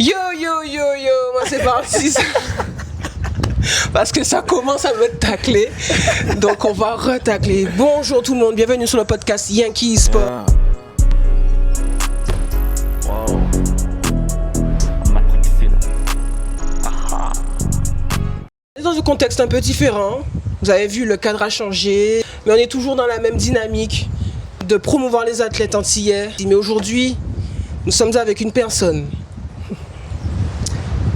Yo, moi c'est parti. Parce que ça commence à me tacler. Donc on va retacler. Bonjour tout le monde, bienvenue sur le podcast Yankee Sport. Yeah. Wow. Matrixé là. Aha. On est dans un contexte un peu différent. Vous avez vu, le cadre a changé. Mais on est toujours dans la même dynamique de promouvoir les athlètes antillais. Mais aujourd'hui, nous sommes avec une personne.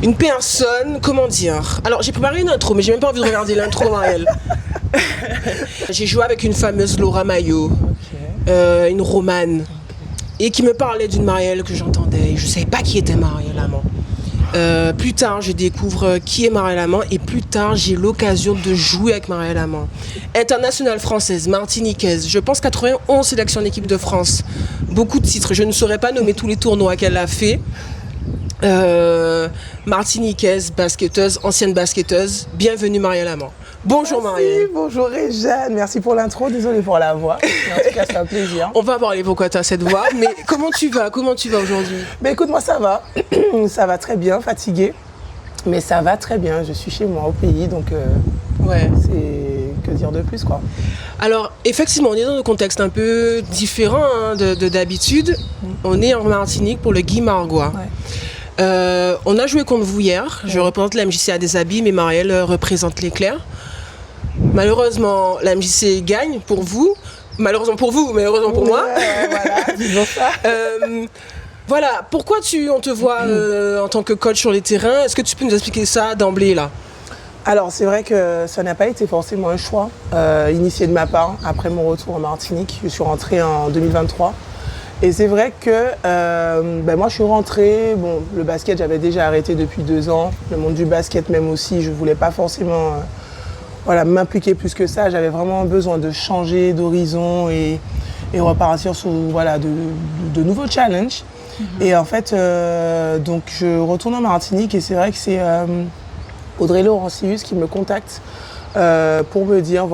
Une personne, comment dire? Alors, j'ai préparé une intro, mais j'ai même pas envie de regarder l'intro, Marielle. J'ai joué avec une fameuse Laura Maillot, une romane, et qui me parlait d'une Marielle que j'entendais. Je savais pas qui était Marielle Amand. Plus tard, je découvre qui est Marielle Amand, et plus tard, j'ai l'occasion de jouer avec Marielle Amand. Internationale française, martiniquaise, je pense 91 sélections en équipe de France. Beaucoup de titres, je ne saurais pas nommer tous les tournois qu'elle a fait. Martiniquaise, basketteuse, ancienne basketteuse. Bienvenue Marielle Amand. Bonjour Marielle. Bonjour Réjeanne, merci pour l'intro, désolée pour la voix. Mais en tout cas, c'est un plaisir. On va parler pourquoi tu as cette voix, mais comment tu vas aujourd'hui? Écoute, moi ça va, ça va très bien, fatiguée, mais ça va très bien. Je suis chez moi au pays, donc c'est que dire de plus quoi. Alors effectivement, on est dans un contexte un peu différent de d'habitude. On est en Martinique pour le Guy Margois. Ouais. On a joué contre vous hier. Je représente la MJC à des habits, mais Marielle représente l'Éclair. Malheureusement, la MJC gagne pour vous. Malheureusement pour vous, mais heureusement pour moi. Voilà, disons ça. Voilà, pourquoi on te voit en tant que coach sur les terrains? Est-ce que tu peux nous expliquer ça d'emblée là? Alors c'est vrai que ça n'a pas été forcément un choix initié de ma part après mon retour en Martinique. Je suis rentrée en 2023. Et c'est vrai que moi je suis rentrée, le basket j'avais déjà arrêté depuis 2 ans, le monde du basket même aussi, je ne voulais pas forcément m'impliquer plus que ça, j'avais vraiment besoin de changer d'horizon et repartir sur de nouveaux challenges. Et en fait, donc je retourne en Martinique et c'est vrai que c'est Audrey Laurentius qui me contacte pour me dire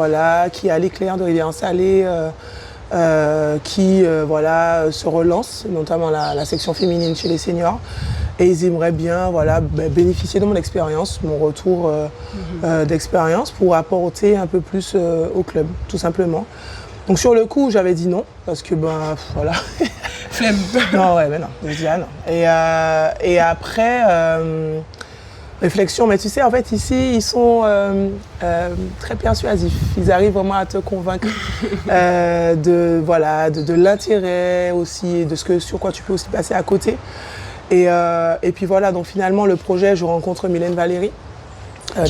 qui a l'Éclair de Rivière-Salée, qui se relance, notamment la section féminine chez les seniors. Et ils aimeraient bien bénéficier de mon expérience, mon retour d'expérience pour apporter un peu plus au club, tout simplement. Donc sur le coup, j'avais dit non, parce que Flemme. Non, je dis ah non. Et après, réflexion, mais tu sais, en fait, ici, ils sont très persuasifs. Ils arrivent vraiment à te convaincre de l'intérêt aussi, de sur quoi tu peux aussi passer à côté. Et puis voilà, donc finalement, le projet, je rencontre Mylène Valéry.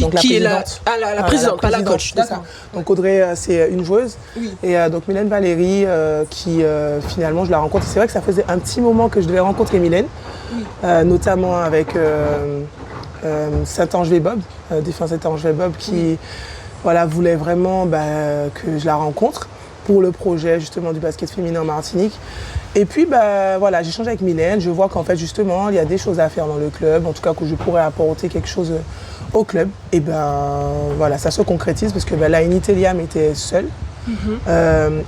Donc la présidente. La présidente, pas la coach. D'accord. Donc Audrey, c'est une joueuse. Oui. Et donc Mylène Valéry, qui finalement, je la rencontre. C'est vrai que ça faisait un petit moment que je devais rencontrer Mylène, notamment avec Saint-Ange-Bob, défunt Saint-Ange-Bob, qui voulait vraiment que je la rencontre pour le projet justement du basket féminin en Martinique. Et puis j'ai changé avec Mylène, je vois qu'en fait justement il y a des choses à faire dans le club, en tout cas que je pourrais apporter quelque chose au club. Et ça se concrétise parce que Laini Teliam était seule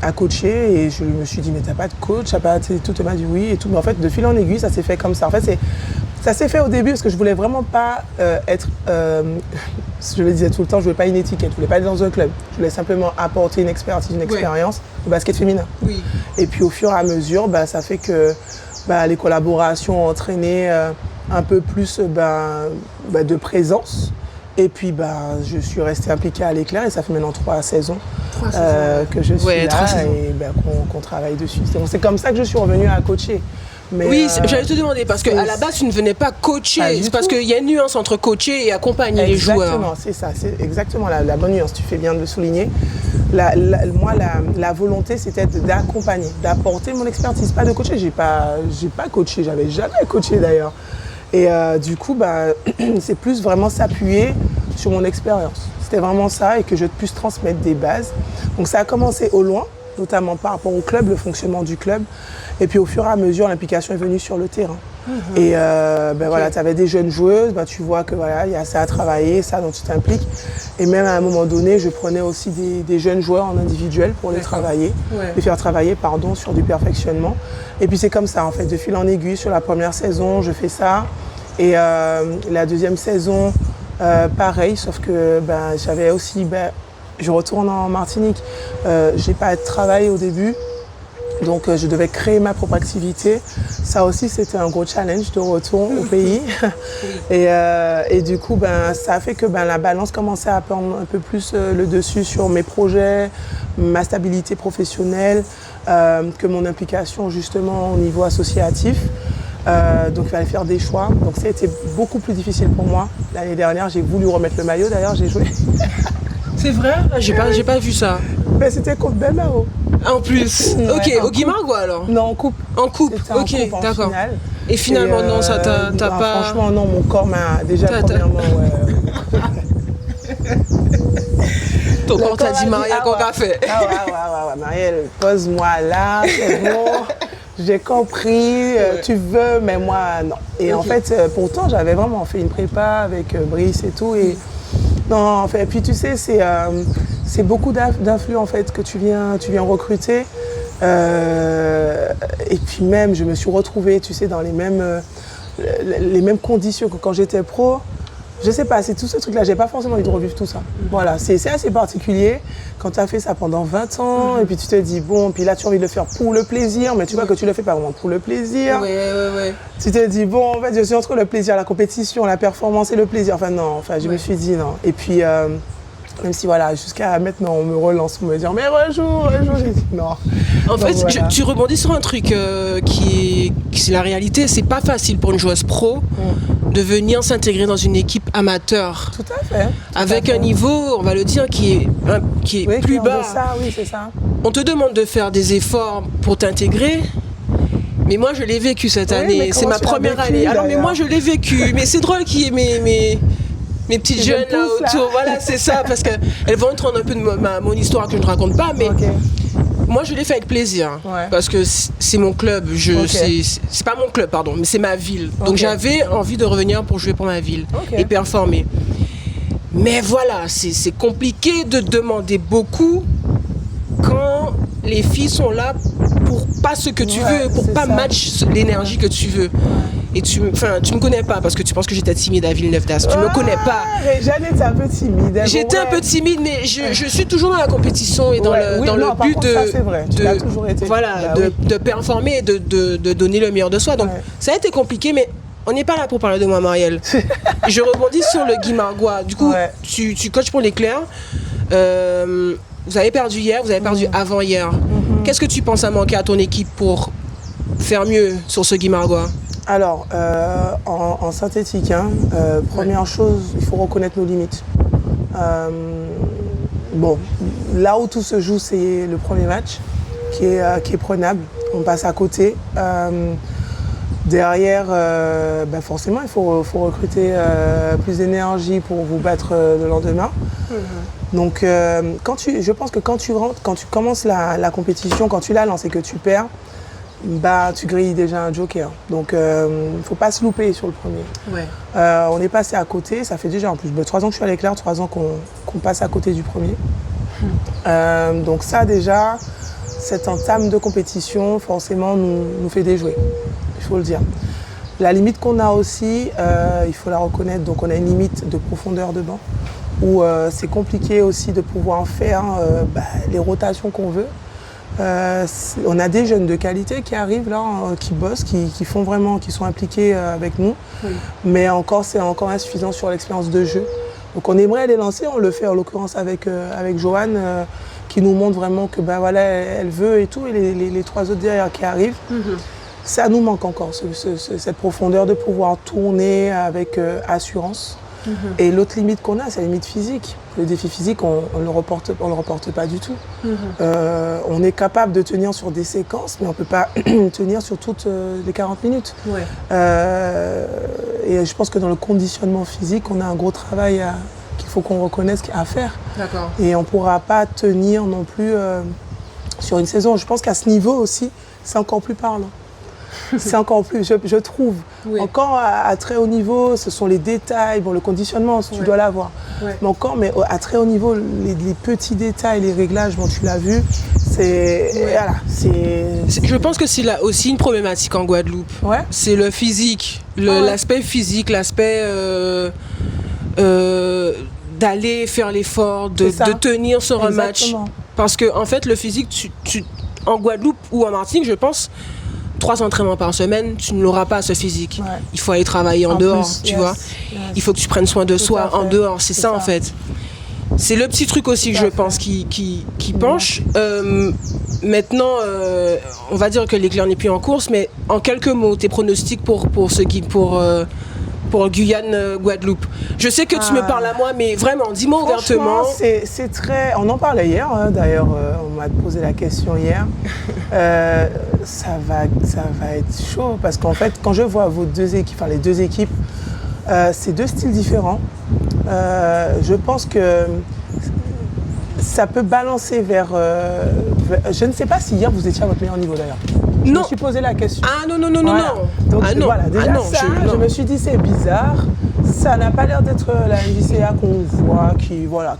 à coacher et je me suis dit mais t'as pas de coach, tout m'a dit oui et tout. Mais en fait de fil en aiguille ça s'est fait comme ça. En fait ça s'est fait au début parce que je voulais vraiment pas être, je le disais tout le temps, je voulais pas une étiquette, je voulais pas être dans un club. Je voulais simplement apporter une expertise, une expérience au basket féminin. Oui. Et puis au fur et à mesure, ça fait que les collaborations ont entraîné un peu plus de présence. Et puis je suis restée impliquée à l'Éclair et ça fait maintenant 3 saisons que je suis là et qu'on travaille dessus. C'est comme ça que je suis revenue à coacher. Mais oui, j'allais te demander, parce qu'à la base, tu ne venais pas coacher. C'est parce qu'il y a une nuance entre coacher et accompagner les joueurs. Exactement, c'est ça. C'est exactement la bonne nuance. Tu fais bien de le souligner. Moi, la volonté, c'était d'accompagner, d'apporter mon expertise. Pas de coacher. J'ai pas coaché. J'avais jamais coaché d'ailleurs. Et du coup, c'est plus vraiment s'appuyer sur mon expérience. C'était vraiment ça et que je puisse transmettre des bases. Donc ça a commencé au loin, notamment par rapport au club, le fonctionnement du club. Et puis au fur et à mesure, l'implication est venue sur le terrain. Et tu avais des jeunes joueuses, tu vois que il y a ça à travailler, ça dont tu t'impliques. Et même à un moment donné, je prenais aussi des jeunes joueurs en individuel pour les travailler, les faire travailler sur du perfectionnement. Et puis c'est comme ça en fait, de fil en aiguille sur la première saison, je fais ça. Et la deuxième saison, pareil, sauf que j'avais aussi, je retourne en Martinique, je n'ai pas de travail au début, donc je devais créer ma propre activité. Ça aussi, c'était un gros challenge de retour au pays. Et du coup, ça a fait que la balance commençait à prendre un peu plus le dessus sur mes projets, ma stabilité professionnelle, que mon implication justement au niveau associatif. Donc il fallait faire des choix. Donc ça a été beaucoup plus difficile pour moi. L'année dernière, j'ai voulu remettre le maillot. D'ailleurs, j'ai joué. C'est vrai? J'ai pas vu ça. Mais c'était contre Belmao. En plus. Ouais, ok, en au Guimarães alors? Non, en coupe. En coupe, C'était en ok, coupe, en d'accord. finale. Et finalement, non, ça t'as pas. Franchement, non, mon corps m'a déjà premièrement. Ton corps t'a dit, Maria, qu'on qu'a fait? Ouais, Marielle, pose-moi là, c'est bon. J'ai compris, tu veux, mais moi, non. Et en fait, pourtant, j'avais vraiment fait une prépa avec Brice et tout. Et non, en fait, puis tu sais, c'est beaucoup d'influx en fait que tu viens recruter. Et puis même, je me suis retrouvée, tu sais, dans les mêmes conditions que quand j'étais pro. Je sais pas, c'est tout ce truc-là, j'ai pas forcément envie de revivre tout ça. Voilà, c'est assez particulier quand tu as fait ça pendant 20 ans et puis tu te dis, bon, puis là tu as envie de le faire pour le plaisir, mais tu vois que tu le fais pas vraiment pour le plaisir. Ouais. Tu te dis, bon, en fait, je suis entre le plaisir, la compétition, la performance et le plaisir. Enfin, non, je me suis dit, non. Et puis, même si, voilà, jusqu'à maintenant, on me relance pour me dire, mais rejoue, j'ai dit non. En fait, voilà. tu rebondis sur un truc qui est la réalité. C'est pas facile pour une joueuse pro de venir s'intégrer dans une équipe amateur. Tout à fait. Avec un niveau, on va le dire, qui est plus bas. Oui, c'est ça. On te demande de faire des efforts pour t'intégrer. Mais moi, je l'ai vécu cette année. C'est ma première année. Alors, mais moi, je l'ai vécu. Mais c'est drôle qu'il y ait mes petites jeunes là autour. Voilà, c'est ça. Parce qu'elles vont entendre un peu de mon histoire que je ne raconte pas. Mais moi, je l'ai fait avec plaisir. Parce que c'est mon club. C'est pas mon club, pardon, mais c'est ma ville. Donc, j'avais envie de revenir pour jouer pour ma ville et performer. Mais voilà, c'est compliqué de demander beaucoup quand les filles sont là pour pas ce que tu veux, pour pas match l'énergie que tu veux. Et tu me connais pas parce que tu penses que j'étais timide à Villeneuve-d'Ascq. Tu me connais pas. Jeanne était un peu timide. J'étais un peu timide, mais je suis toujours dans la compétition et dans le but de performer et de donner le meilleur de soi. Donc ça a été compliqué, mais on n'est pas là pour parler de moi, Marielle. Je rebondis sur le Guimarães. Du coup, tu coaches pour l'Éclair. Vous avez perdu hier, vous avez perdu avant-hier. Qu'est-ce que tu penses à manquer à ton équipe pour faire mieux sur ce Guimarães? Alors, en synthétique, première chose, il faut reconnaître nos limites. Bon, là où tout se joue, c'est le premier match qui est prenable. On passe à côté. Derrière, forcément, il faut recruter plus d'énergie pour vous battre le lendemain. Donc, je pense que quand tu commences la compétition, quand tu la lances et que tu perds, tu grilles déjà un joker. Donc, il ne faut pas se louper sur le premier. On est passé à côté, ça fait déjà en plus 3 ans que je suis à l'Éclair, 3 ans qu'on passe à côté du premier. Donc ça déjà, cette entame de compétition, forcément, nous fait déjouer, il faut le dire. La limite qu'on a aussi, il faut la reconnaître, donc on a une limite de profondeur de banc, où c'est compliqué aussi de pouvoir faire les rotations qu'on veut. On a des jeunes de qualité qui arrivent là, qui bossent, qui font vraiment, qui sont impliqués avec nous, mais c'est encore insuffisant sur l'expérience de jeu. Donc on aimerait les lancer, on le fait en l'occurrence avec Joanne, qui nous montre vraiment que elle veut et tout, et les 3 autres derrière qui arrivent. Ça nous manque encore, cette profondeur de pouvoir tourner avec assurance. Et l'autre limite qu'on a, c'est la limite physique. Le défi physique, on ne le reporte pas du tout. On est capable de tenir sur des séquences, mais on ne peut pas tenir sur toutes les 40 minutes. Et je pense que dans le conditionnement physique, on a un gros travail qu'il faut qu'on reconnaisse à faire. Et on ne pourra pas tenir non plus sur une saison. Je pense qu'à ce niveau aussi, c'est encore plus parlant. C'est encore plus, je trouve. Encore à très haut niveau, ce sont les détails, le conditionnement, tu dois l'avoir. Mais à très haut niveau, les petits détails, les réglages, tu l'as vu, Voilà, Je pense que c'est là aussi une problématique en Guadeloupe. Ouais. C'est le physique, l'aspect physique, l'aspect d'aller faire l'effort, de tenir sur un match. Parce que en fait, le physique, en Guadeloupe ou en Martinique, je pense, 3 entraînements par semaine, tu ne l'auras pas, ce physique. Ouais. Il faut aller travailler en dehors, tu vois. Il faut que tu prennes soin de soi en dehors, c'est ça en fait. C'est le petit truc aussi que je pense qui penche. Maintenant, on va dire que l'éclair n'est plus en course, mais en quelques mots, tes pronostics pour Guyane, Guadeloupe. Je sais que tu me parles à moi, mais vraiment, dis-moi ouvertement. C'est très... On en parlait hier, hein, d'ailleurs, on m'a posé la question hier. Ça va être chaud, parce qu'en fait, quand je vois les deux équipes, c'est 2 styles différents. Je pense que ça peut balancer vers... je ne sais pas si hier vous étiez à votre meilleur niveau d'ailleurs. Je me suis posé la question. Ah non. Donc voilà, déjà je me suis dit c'est bizarre. Ça n'a pas l'air d'être la MJCA qu'on voit,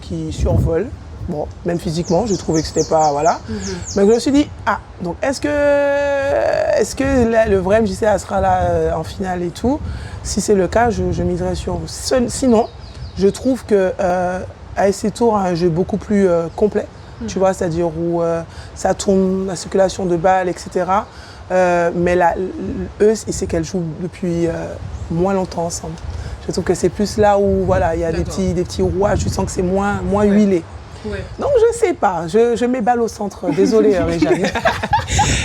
qui survole. Bon, même physiquement, je trouvais que c'était pas... Voilà. Mais je me suis dit, donc est-ce que là, le vrai MJCA sera là en finale et tout? Si c'est le cas, je miserai sur vous. Sinon, je trouve que ASC Tours a un jeu beaucoup plus complet, tu vois, c'est-à-dire où ça tourne, la circulation de balles, etc. Mais là, eux, c'est qu'elles jouent depuis moins longtemps ensemble. Je trouve que c'est plus là où voilà, il y a des petits rouages, je sens que c'est moins huilé. Ouais. Donc je sais pas, je mets balle au centre, désolée Réjeanne.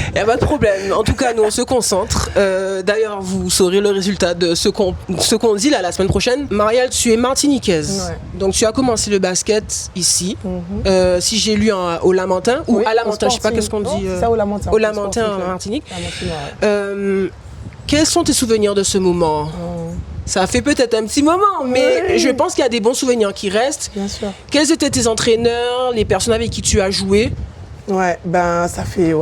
Il n'y a pas de problème, en tout cas nous on se concentre. D'ailleurs vous saurez le résultat de ce qu'on dit là la semaine prochaine. Marielle, tu es martiniquaise, donc tu as commencé le basket ici, si j'ai lu au Lamentin, ou à Lamentin, je sais pas qu'est-ce qu'on dit. C'est au Lamentin. Au Lamentin en Martinique. Quels sont tes souvenirs de ce moment? Ça fait peut-être un petit moment, mais je pense qu'il y a des bons souvenirs qui restent. Bien sûr. Quels étaient tes entraîneurs, les personnes avec qui tu as joué? Ouais, ça fait...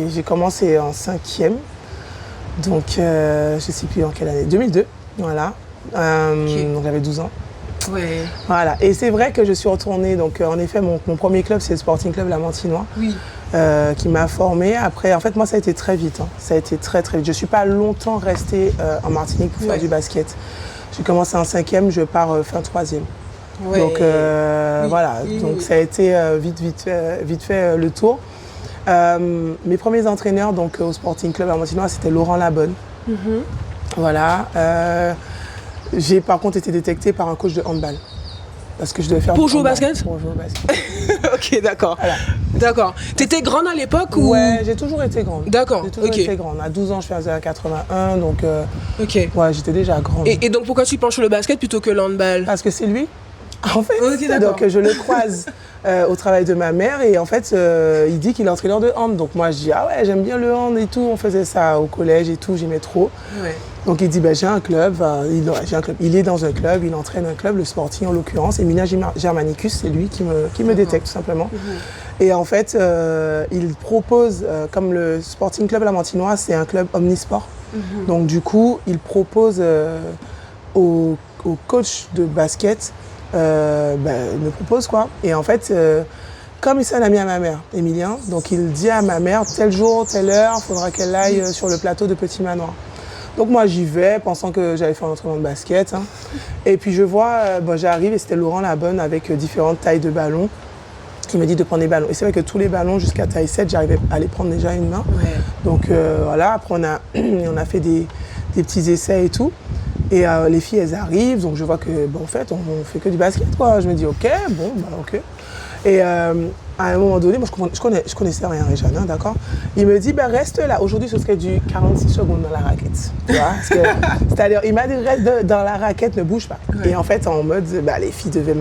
J'ai commencé en 5e, donc je ne sais plus en quelle année, 2002, voilà. Donc j'avais 12 ans. Ouais. Voilà, et c'est vrai que je suis retournée, donc en effet, mon premier club, c'est le Sporting Club Lamantinois. Oui. Qui m'a formée. Après, en fait, moi, ça a été très vite. Ça a été très, très vite. Je ne suis pas longtemps restée en Martinique pour faire du basket. J'ai commencé en 5e, je pars fin 3e. Ouais. Donc, voilà. Donc, ça a été vite fait le tour. Mes premiers entraîneurs donc, au Sporting Club Lamantinois, c'était Laurent Labonne. Voilà. J'ai par contre été détectée par un coach de handball. Parce que je devais faire pour jouer au basket? Pour jouer au basket. Ok, d'accord. Voilà. D'accord. T'étais grande à l'époque ou... Ouais, j'ai toujours été grande. D'accord. J'ai toujours été grande. À 12 ans, je faisais à 81, donc ouais, j'étais déjà grande. Et donc pourquoi tu penches sur le basket plutôt que le handball? Parce que c'est lui. En fait, donc je le croise au travail de ma mère et en fait, il dit qu'il est entraîneur de hand. Donc moi, je dis, ah ouais, j'aime bien le hand et tout. On faisait ça au collège et tout, j'aimais trop. Ouais. Donc il dit, j'ai un club, il est dans un club, il entraîne un club, le Sporting en l'occurrence. Et Mina Germanicus, c'est lui qui me détecte tout simplement. Et en fait, il propose, comme le Sporting Club Lamantinois, c'est un club omnisport. Donc du coup, il propose au coach de basket, il me propose quoi. Et en fait, comme c'est un ami à ma mère, Emilien, donc il dit à ma mère, tel jour, telle heure, il faudra qu'elle aille sur le plateau de Petit Manoir. Donc moi j'y vais, pensant que j'allais faire un entraînement de basket. Hein. Et puis je vois, j'arrive et c'était Laurent Labonne avec différentes tailles de ballons. Il me dit de prendre des ballons. Et c'est vrai que tous les ballons jusqu'à taille 7, j'arrivais à les prendre déjà une main. Ouais. Donc voilà, après on a fait des petits essais et tout. Et les filles, elles arrivent, donc je vois que, en fait, on fait que du basket, quoi. Je me dis, ok. Et à un moment donné, moi, je connaissais rien, Réjeanne, hein, d'accord. Il me dit, reste là. Aujourd'hui, ce serait du 46 secondes dans la raquette. Tu vois, c'est-à-dire, il m'a dit, reste dans la raquette, ne bouge pas. Ouais. Et en fait, en mode, les filles devaient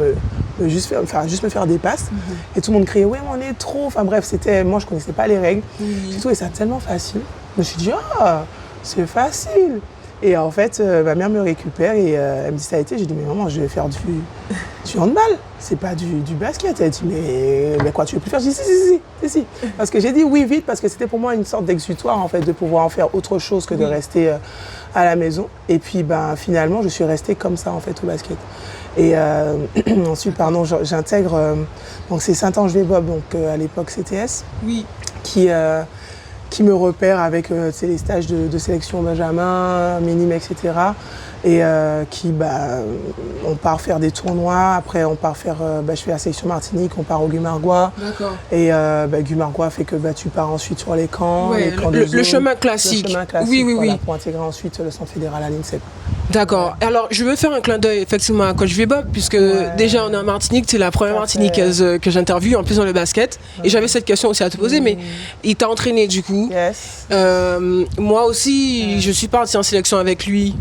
juste me faire des passes. Et tout le monde criait, ouais, mais on est trop. Enfin bref, moi, je ne connaissais pas les règles. J'ai trouvé ça tellement facile. Je me suis dit, c'est facile. Et en fait, ma mère me récupère et elle me dit ça a été. J'ai dit mais maman, je vais faire du handball, c'est pas du basket. Elle dit mais quoi, tu veux plus faire? J'ai dit si. Parce que j'ai dit oui vite parce que c'était pour moi une sorte d'exutoire en fait de pouvoir en faire autre chose que de rester à la maison. Et puis finalement, je suis restée comme ça en fait au basket. Et ensuite, pardon, j'intègre, donc c'est Saint-Ange-les-Bob, donc à l'époque CTS, Oui. qui me repère avec les stages de sélection Benjamin, minime, etc. Et on part faire des tournois, après on part faire, je fais la sélection Martinique, on part au Gumargois. D'accord. Et Gumargois fait que tu pars ensuite sur les camps, Ouais, les camps le chemin classique. Le chemin classique, Oui, voilà, pour intégrer ensuite le centre fédéral à l'INSEP. D'accord. Alors, je veux faire un clin d'œil effectivement à Coach Bob, puisque déjà on est en Martinique, c'est la première Martiniquaise que j'interviewe, en plus dans le basket. Et j'avais cette question aussi à te poser, mais il t'a entraîné du coup. Yes. Moi aussi, je suis partie en sélection avec lui.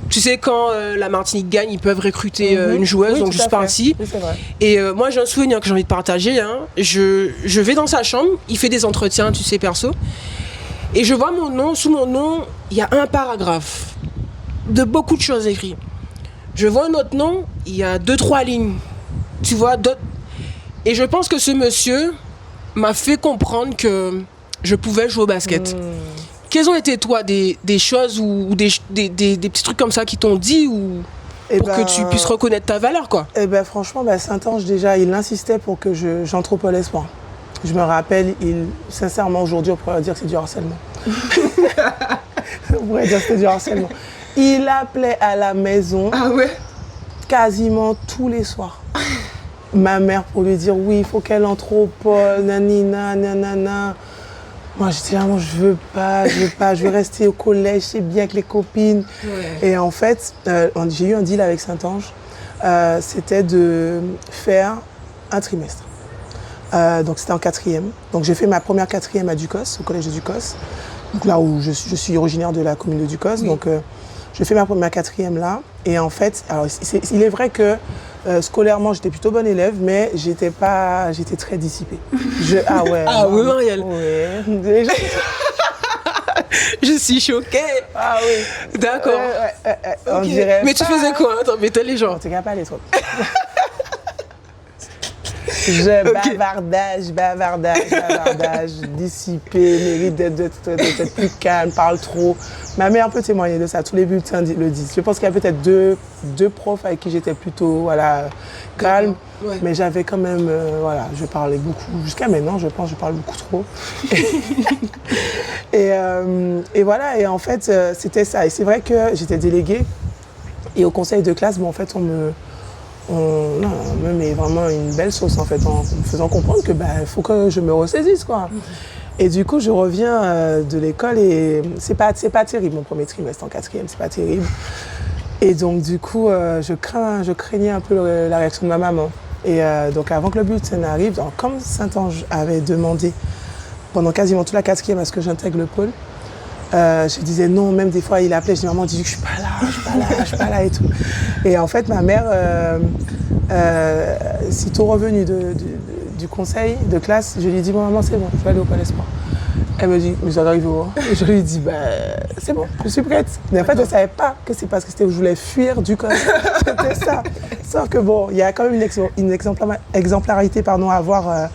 Tu sais, quand la Martinique gagne, ils peuvent recruter une joueuse, Oui, donc tout je suis à fait. partie. Oui, c'est vrai. Et moi, j'ai un souvenir que j'ai envie de partager. Hein. Je vais dans sa chambre, il fait des entretiens, tu sais, perso. Et je vois mon nom, sous mon nom, il y a un paragraphe de beaucoup de choses écrites. Je vois un autre nom, il y a 2-3 lignes. Tu vois, d'autres. Et je pense que ce monsieur m'a fait comprendre que je pouvais jouer au basket. Quels ont été, toi, des choses ou des petits trucs comme ça qui t'ont dit ou pour que tu puisses reconnaître ta valeur, quoi? Franchement, Saint-Ange, déjà, il insistait pour que j'entre au Pôle Espoir. Je me rappelle, sincèrement, aujourd'hui, on pourrait dire que c'est du harcèlement. On pourrait dire que c'est du harcèlement. Il appelait à la maison quasiment tous les soirs. Ma mère pour lui dire oui, il faut qu'elle entre au pôle, nanina, nanana. Moi, j'étais là, je veux pas, je veux rester au collège, c'est bien avec les copines. Ouais. Et en fait, j'ai eu un deal avec Saint-Ange, c'était de faire un trimestre. Donc c'était en 4e. Donc j'ai fait ma première 4e à Ducos, au collège de Ducos, donc là où je suis originaire de la commune de Ducos. Oui. Donc j'ai fait ma 4e là. Et en fait, alors, il est vrai que scolairement j'étais plutôt bonne élève, mais j'étais très dissipée. Oui, Marielle. Ouais. Je suis choquée. Ah oui. D'accord. On dirait mais tu faisais quoi? Attends, mais t'es les gens. En tout cas, pas les trucs. Bavardage, dissipé, mérite d'être plus calme, parle trop. Ma mère peut témoigner de ça, tous les bulletins le disent. Je pense qu'il y a peut-être deux profs avec qui j'étais plutôt calme, mais j'avais quand même, je parlais beaucoup. Jusqu'à maintenant, je pense que je parle beaucoup trop. et voilà, et en fait, c'était ça. Et c'est vrai que j'étais déléguée, et au conseil de classe, en fait, on me met vraiment une belle sauce en fait, en me faisant comprendre que faut que je me ressaisisse, quoi. Et du coup, je reviens de l'école et c'est pas terrible mon premier trimestre en 4e, c'est pas terrible. Et donc du coup, je craignais un peu la réaction de ma maman. Et donc avant que le bulletin n'arrive, comme Saint-Ange avait demandé pendant quasiment toute la 4e à ce que j'intègre le pôle, je disais non, même des fois il appelait, je dis maman, dis que je suis pas là et tout. Et en fait ma mère, sitôt revenue du conseil de classe, je lui dis bon maman c'est bon, je vais aller au Pôle Espoir. Elle me dit mais ça arrive où? Et je lui dis c'est bon, je suis prête. Mais en fait je ne savais pas que c'est parce que je voulais fuir du collège. C'était ça. Sauf que bon, il y a quand même une exemplarité à avoir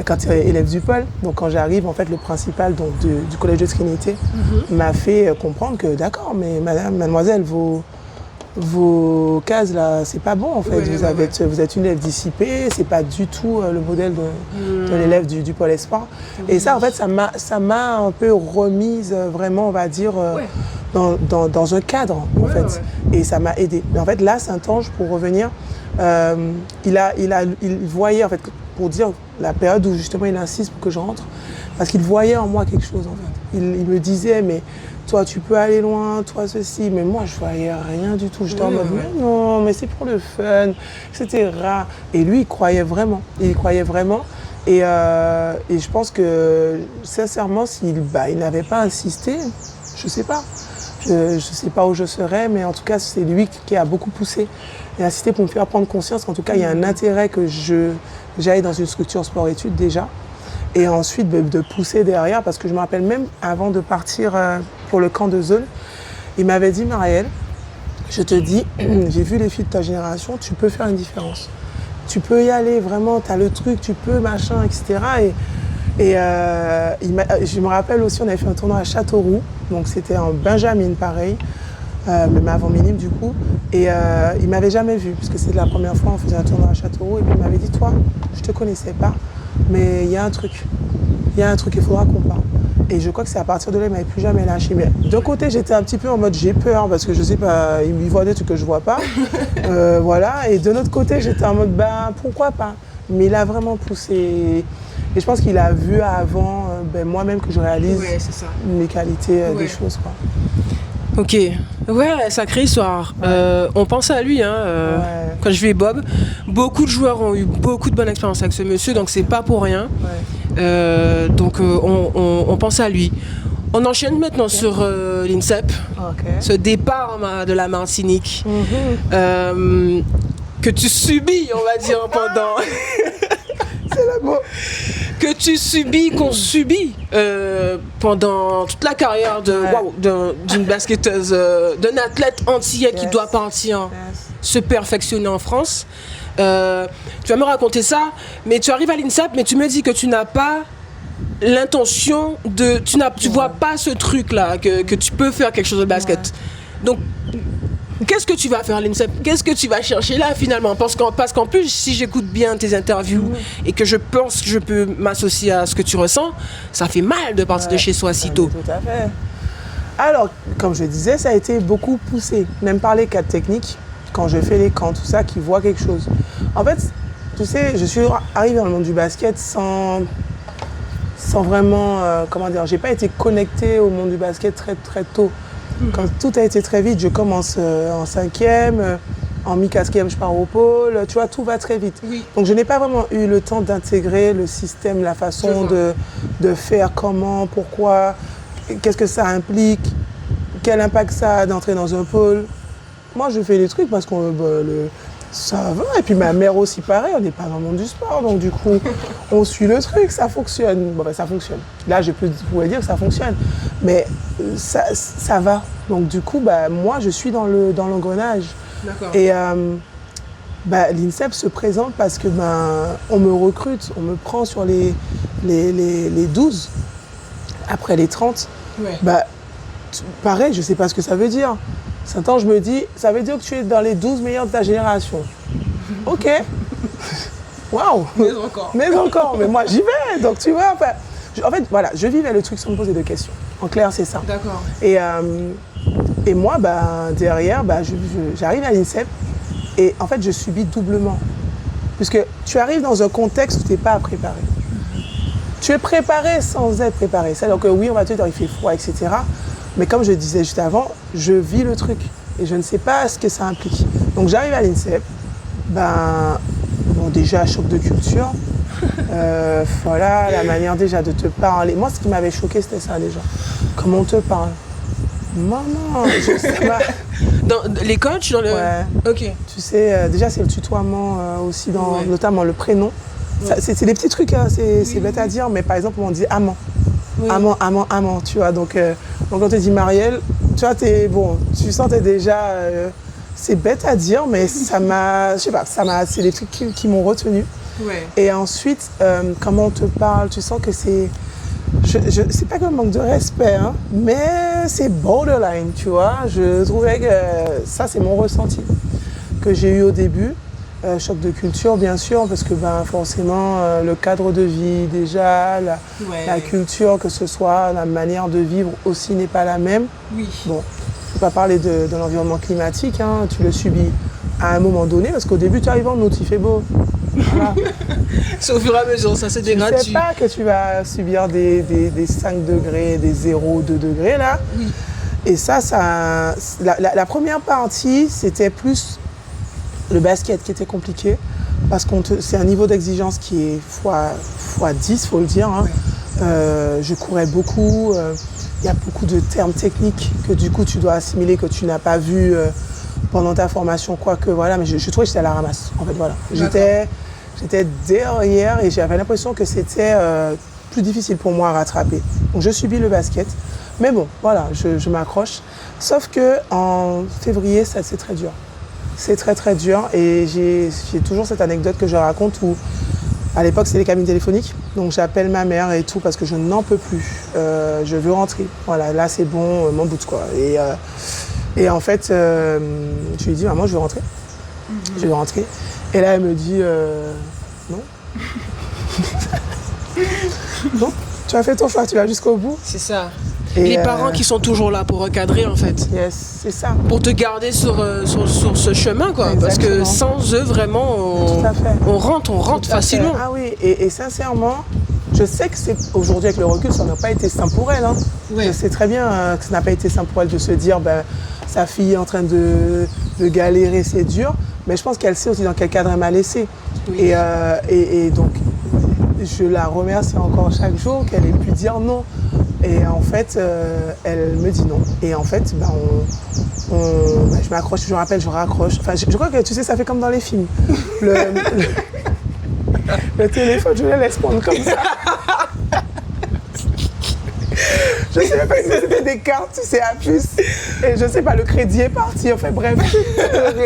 quand tu es élève du pôle. Donc quand j'arrive, en fait, le principal du collège de Trinité m'a fait comprendre que d'accord, mais mademoiselle, vos cases là, c'est pas bon en fait. Vous êtes une élève dissipée, c'est pas du tout le modèle de l'élève du Pôle Espoir. Et ça, en fait, ça m'a un peu remise vraiment, on va dire, dans un cadre en fait. Et ça m'a aidée. Mais en fait, là, Saint-Ange, pour revenir, il voyait en fait, pour dire la période où justement il insiste pour que je rentre, parce qu'il voyait en moi quelque chose en fait. Il me disait mais toi tu peux aller loin, toi ceci, mais moi je voyais rien du tout. J'étais en mode mais non, mais c'est pour le fun, etc. Et lui il croyait vraiment, et je pense que sincèrement s'il n'avait pas insisté, je sais pas. Je sais pas où je serais, mais en tout cas c'est lui qui a beaucoup poussé et insisté pour me faire prendre conscience qu'en tout cas il y a un intérêt que j'aille dans une structure sport-études déjà, et ensuite de pousser derrière, parce que je me rappelle même avant de partir pour le camp de zone, il m'avait dit Marielle, je te dis, j'ai vu les filles de ta génération, tu peux faire une différence. Tu peux y aller vraiment, tu as le truc, tu peux machin, etc. Et je me rappelle aussi, on avait fait un tournoi à Châteauroux, donc c'était en Benjamin pareil. même avant minime du coup. Et il m'avait jamais vu, puisque c'était la première fois, on faisait un tournoi à Châteauroux. Et puis il m'avait dit, toi, je te connaissais pas, mais il y a un truc, il faudra qu'on parle. Et je crois que c'est à partir de là, il ne m'avait plus jamais lâché. Mais d'un côté, j'étais un petit peu en mode j'ai peur parce que je sais pas, il voit des trucs que je vois pas. Voilà. Et de l'autre côté, j'étais en mode pourquoi pas. Mais il a vraiment poussé. Et je pense qu'il a vu avant moi-même que je réalise mes qualités des choses, quoi. Ok. Ouais, sacrée histoire. On pense à lui, quand je vais Bob. Beaucoup de joueurs ont eu beaucoup de bonnes expériences avec ce monsieur, donc c'est pas pour rien. Ouais. Donc on pense à lui. On enchaîne maintenant sur l'INSEP, ce départ de la Martinique que tu subis, on va dire, pendant... C'est le mot. Que tu subis, qu'on subit pendant toute la carrière d'une basketteuse, d'un athlète antillais qui doit partir se perfectionner en France. Tu vas me raconter ça, mais tu arrives à l'INSEP, mais tu me dis que tu n'as pas l'intention de... Tu vois pas ce truc-là, que tu peux faire quelque chose de basket. Donc, qu'est-ce que tu vas faire à l'INSEP? Qu'est-ce que tu vas chercher là finalement? Parce qu'en plus, si j'écoute bien tes interviews et que je pense que je peux m'associer à ce que tu ressens, ça fait mal de partir de chez soi si tôt. Tout à fait. Alors, comme je disais, ça a été beaucoup poussé, même par les cadres techniques, quand je fais les camps, tout ça, qui voient quelque chose. En fait, tu sais, je suis arrivée dans le monde du basket sans vraiment, j'ai pas été connectée au monde du basket très très tôt. Quand tout a été très vite, je commence en 5e, en mi-4e, je pars au pôle, tu vois, tout va très vite. Oui. Donc je n'ai pas vraiment eu le temps d'intégrer le système, la façon de faire, comment, pourquoi, qu'est-ce que ça implique, quel impact ça a d'entrer dans un pôle. Moi, je fais les trucs parce que ça va. Et puis ma mère aussi, pareil, on n'est pas dans le monde du sport, donc du coup, on suit le truc, ça fonctionne. Bon, ça fonctionne. Là, je pourrais dire que ça fonctionne, mais ça va. Donc du coup, moi, je suis dans l'engrenage. D'accord. Et l'INSEP se présente parce que on me recrute, on me prend sur les 12, après les 30. Ouais. Pareil, je ne sais pas ce que ça veut dire. Certains, je me dis, ça veut dire que tu es dans les 12 meilleurs de ta génération. Ok. Waouh. Mais encore. Mais moi, j'y vais. Donc, tu vois, en fait, voilà, je vivais le truc sans me poser de questions. En clair, c'est ça. D'accord. Et moi, derrière, j'arrive à l'INSEP et en fait, je subis doublement. Puisque tu arrives dans un contexte où tu n'es pas préparé. Tu es préparé sans être préparé. C'est-à-dire que oui, on va te dire, il fait froid, etc. Mais comme je disais juste avant, je vis le truc et je ne sais pas ce que ça implique. Donc j'arrive à l'INSEP, déjà choc de culture, voilà, la manière déjà de te parler. Moi, ce qui m'avait choqué, c'était ça déjà. Comment on te parle. Maman, ça va. Dans les coachs, dans le... Ouais. Ok. Tu sais, déjà c'est le tutoiement aussi, notamment le prénom. Ouais. C'est des petits trucs, hein, c'est bête à dire, mais par exemple, on dit amant. Oui. Amant, tu vois. Donc quand on te dit Marielle, tu vois, tu sentais déjà, c'est bête à dire, mais ça m'a, je sais pas, c'est des trucs qui m'ont retenu. Ouais. Et ensuite, comment on te parle, tu sens que c'est pas qu'un manque de respect, hein, mais c'est borderline, tu vois. Je trouvais que ça, c'est mon ressenti que j'ai eu au début. Choc de culture, bien sûr, parce que forcément, le cadre de vie déjà, la culture, que ce soit la manière de vivre aussi n'est pas la même. Oui. Bon, je ne vais pas parler de l'environnement climatique, hein, tu le subis à un moment donné, parce qu'au début, tu arrives en août, il fait beau. Voilà. C'est au fur et à mesure, ça se dégrade. Tu ne sais pas que tu vas subir des 5 degrés, des 0, 2 degrés, là. Oui. Et ça la première partie, c'était plus le basket qui était compliqué, parce que c'est un niveau d'exigence qui est fois 10, il faut le dire. Hein. Je courais beaucoup, il y a beaucoup de termes techniques que du coup tu dois assimiler, que tu n'as pas vu pendant ta formation, quoique voilà, mais je trouvais que j'étais à la ramasse, en fait, voilà. J'étais derrière et j'avais l'impression que c'était plus difficile pour moi à rattraper. Donc je subis le basket, mais bon, voilà, je m'accroche. Sauf qu'en février, c'est très dur. C'est très très dur et j'ai toujours cette anecdote que je raconte où à l'époque c'était les cabines téléphoniques, donc j'appelle ma mère et tout parce que je n'en peux plus, je veux rentrer, voilà, là c'est bon, m'en bout quoi. Et Et en fait, je lui ai dit, maman, je veux rentrer. Je veux rentrer. Et là, elle me dit, non. Non, tu as fait ton choix, tu vas jusqu'au bout. C'est ça. Et les parents qui sont toujours là pour recadrer, en fait. Yes, c'est ça. Pour te garder sur ce chemin, quoi. Parce que Exactement. sans eux, vraiment, Tout à fait. on rentre Tout à facilement. fait. Ah oui, et sincèrement, je sais que c'est aujourd'hui avec le recul, ça n'a pas été simple pour elle. Hein. Ouais. Je sais très bien que ça n'a pas été simple pour elle de se dire, sa fille est en train de galérer, c'est dur. Mais je pense qu'elle sait aussi dans quel cadre elle m'a laissé. Oui. Et donc, je la remercie encore chaque jour qu'elle ait pu dire non. Et en fait, elle me dit non. Et en fait, je m'accroche, je me rappelle, je raccroche. Enfin, je crois que tu sais, ça fait comme dans les films. Le téléphone, je le laisse prendre comme ça. Je sais même pas si c'était des cartes, tu sais, à puce. Et je sais pas, le crédit est parti. Enfin bref, je suis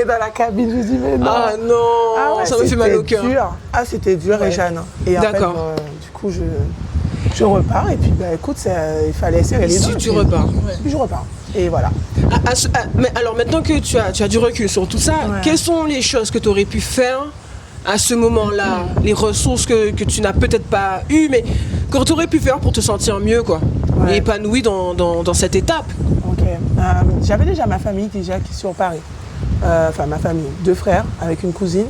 dans la cabine, je dis mais non. Ah non, Ah ouais, ça me fait mal au cœur. dur. Ah, c'était dur, Ouais. et Jeanne. Et en fait, D'accord. du coup, je repars. Et puis, écoute, il fallait serrer les dents. Tu repars. Puis je repars. Et voilà. Mais alors maintenant que tu as du recul sur tout ça, Ouais. quelles sont les choses que tu aurais pu faire à ce moment-là, les ressources que tu n'as peut-être pas eues, mais que tu aurais pu faire pour te sentir mieux, quoi, Ouais. et épanoui dans cette étape. Ok. J'avais déjà ma famille qui est sur Paris. Enfin, ma famille, 2 frères avec une cousine.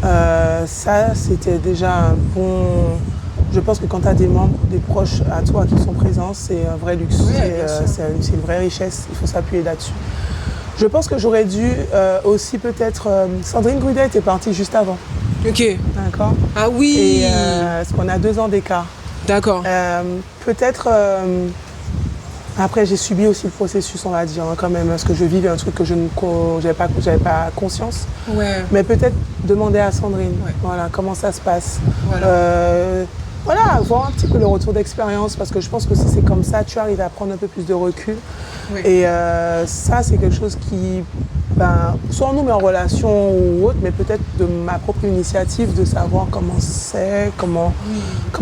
Ça, c'était déjà un bon... Je pense que quand tu as des membres, des proches à toi qui sont présents, c'est un vrai luxe. bien sûr. C'est une vraie richesse. Il faut s'appuyer là-dessus. Je pense que j'aurais dû aussi peut-être... Sandrine Grudet était partie juste avant. Ok. D'accord. Ah oui. Et parce qu'on a 2 ans d'écart. D'accord. Peut-être... après, j'ai subi aussi le processus, on va dire, hein, quand même, parce que je vivais un truc que je n'avais pas conscience. Ouais. Mais peut-être demander à Sandrine, Ouais. voilà, comment ça se passe. Voilà. Voilà, voir un petit peu le retour d'expérience, parce que je pense que si c'est comme ça, tu arrives à prendre un peu plus de recul. Oui. Et ça, c'est quelque chose qui, soit nous met en relation ou autre, mais peut-être de ma propre initiative, de savoir comment c'est, comment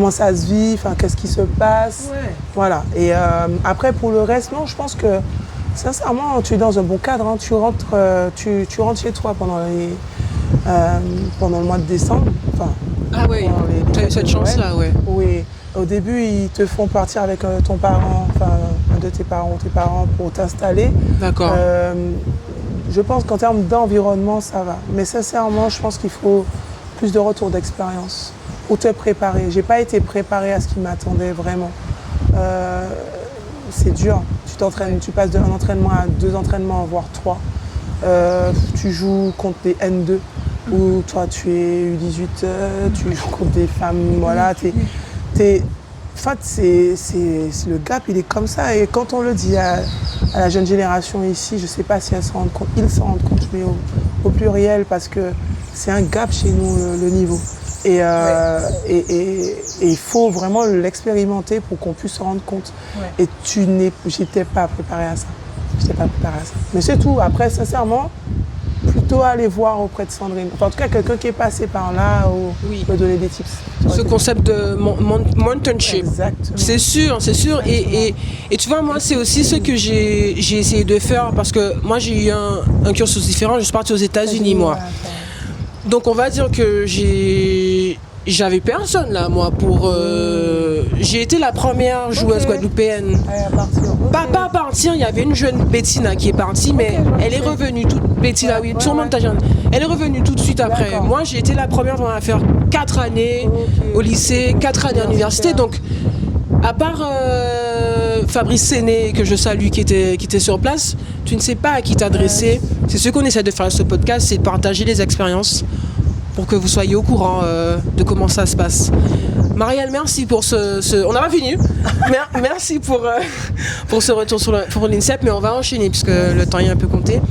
ça se vit, enfin, qu'est-ce qui se passe. Ouais. Voilà. Et après, pour le reste, non, je pense que, sincèrement, tu es dans un bon cadre. Hein. Tu rentres chez toi pendant le mois de décembre. Enfin, Ah oui. pendant les Tu as eu fêtes cette de chance-là, Noël. ouais. Oui. Au début, ils te font partir avec ton parent, enfin, un de tes parents ou tes parents pour t'installer. D'accord. Je pense qu'en termes d'environnement, ça va. Mais sincèrement, je pense qu'il faut plus de retour d'expérience pour te préparer. J'ai pas été préparée à ce qui m'attendait vraiment. C'est dur. Tu t'entraînes, tu passes d'un entraînement à 2 entraînements, voire 3. Tu joues contre des N2 où toi tu es U18, tu joues contre des femmes, voilà. En fait, le gap, il est comme ça. Et quand on le dit à la jeune génération ici, je ne sais pas si elles s'en rendent compte, ils s'en rendent compte, mais au pluriel, parce que c'est un gap chez nous, le niveau. Et il faut vraiment l'expérimenter pour qu'on puisse se rendre compte. Ouais. Et j'étais pas préparée à ça. Mais c'est tout. Après, sincèrement, plutôt aller voir auprès de Sandrine. Enfin, en tout cas, quelqu'un qui est passé par là ou Oui. me donner des tips. Ce concept de mentorship. Exactement. C'est sûr. Et tu vois, moi, c'est aussi ce que j'ai essayé de faire parce que moi, j'ai eu un cursus différent. Je suis partie aux États-Unis, moi. Donc, on va dire que j'avais personne là, moi, pour. J'ai été la première joueuse Ok. guadeloupéenne. Allez, à partir. Ok. Pas partir, il y avait une jeune Bettina qui est partie, mais je elle est sais. revenue toute. Bettina, oui, Ouais, sûrement ouais. ta jeune. Elle est revenue tout de suite après. D'accord. Moi, j'ai été la première à faire 4 années Ok. au lycée, 4 années à l'université. Donc, à part Fabrice Séné, que je salue, qui était sur place, tu ne sais pas à qui t'adresser. C'est ce qu'on essaie de faire avec ce podcast, c'est de partager les expériences pour que vous soyez au courant de comment ça se passe. Marielle, merci pour on n'a pas fini. Merci pour ce retour pour l'INSEP, mais on va enchaîner puisque le temps est un peu compté.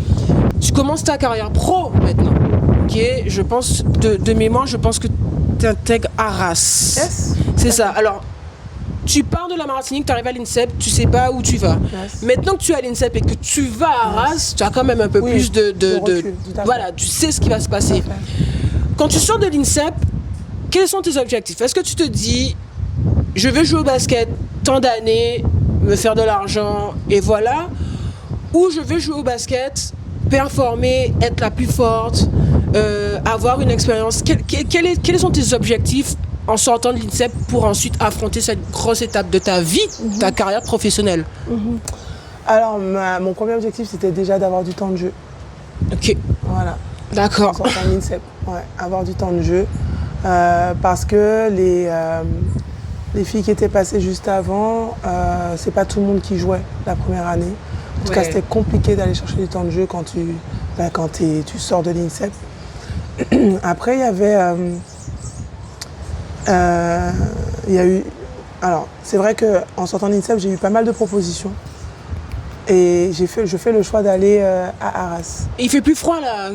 Tu commences ta carrière pro maintenant, qui est, je pense, de mémoire, je pense que tu intègres Arras. Yes. C'est ça. Alors, tu pars de la Martinique, tu arrives à l'INSEP, tu sais pas où tu vas. Yes. Maintenant que tu es à l'INSEP et que tu vas à Arras, tu as quand même un peu Oui, plus de recul, tout à fait. voilà, tu sais ce qui va se passer. Tout à fait. Quand tu sors de l'INSEP, quels sont tes objectifs? Est-ce que tu te dis, je veux jouer au basket tant d'années, me faire de l'argent et voilà? ou je veux jouer au basket, performer, être la plus forte, avoir une expérience. Quels sont tes objectifs en sortant de l'INSEP pour ensuite affronter cette grosse étape de ta vie, ta carrière professionnelle? Alors, mon premier objectif, c'était déjà d'avoir du temps de jeu. Ok, Voilà. d'accord. En sortant de l'INSEP. Ouais, avoir du temps de jeu. Parce que les filles qui étaient passées juste avant, c'est pas tout le monde qui jouait la première année. En tout cas, c'était compliqué d'aller chercher du temps de jeu quand tu sors de l'INSEP. Après, il y a eu... Alors, c'est vrai qu'en sortant de l'INSEP, j'ai eu pas mal de propositions. Et je fais le choix d'aller à Arras. Il fait plus froid là.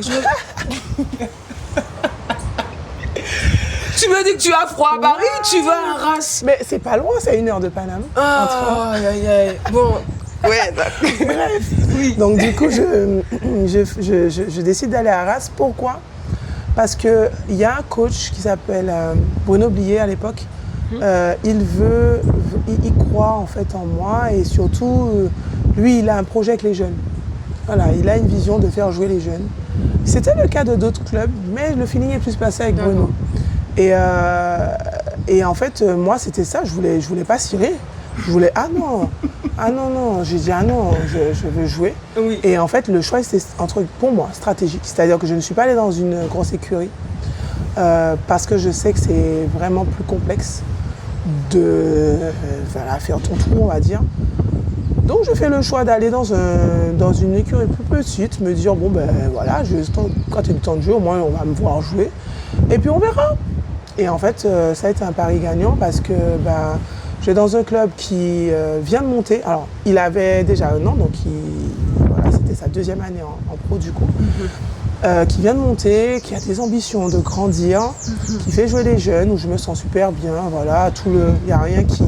Tu me dis que tu as froid à Paris, tu vas à Arras. Mais c'est pas loin, c'est à 1 heure de Paname. Aïe, aïe, aïe. Bon, ouais, Bref. Oui. Donc du coup, je décide d'aller à Arras. Pourquoi? Parce qu'il y a un coach qui s'appelle Bruno Blier à l'époque. Il croit en fait en moi et surtout, lui, il a un projet avec les jeunes. Voilà, il a une vision de faire jouer les jeunes. C'était le cas de d'autres clubs, mais le feeling est plus passé avec Bruno. Et en fait, moi, c'était ça, je voulais pas cirer. Je voulais, non, j'ai dit, non, je veux jouer. Oui. Et en fait, le choix, c'était pour moi, stratégique. C'est-à-dire que je ne suis pas allée dans une grosse écurie parce que je sais que c'est vraiment plus complexe de faire ton trou, on va dire. Donc, je fais le choix d'aller dans une écurie plus petite, me dire, bon, ben voilà, quand tu as du temps de jeu, au moins, on va me voir jouer. Et puis, on verra. Et en fait, ça a été un pari gagnant parce que je vais dans un club qui vient de monter. Alors, il avait déjà 1 an, donc c'était sa 2e année en pro du coup. Qui vient de monter, qui a des ambitions de grandir, qui fait jouer les jeunes, où je me sens super bien. Voilà, il n'y a rien qui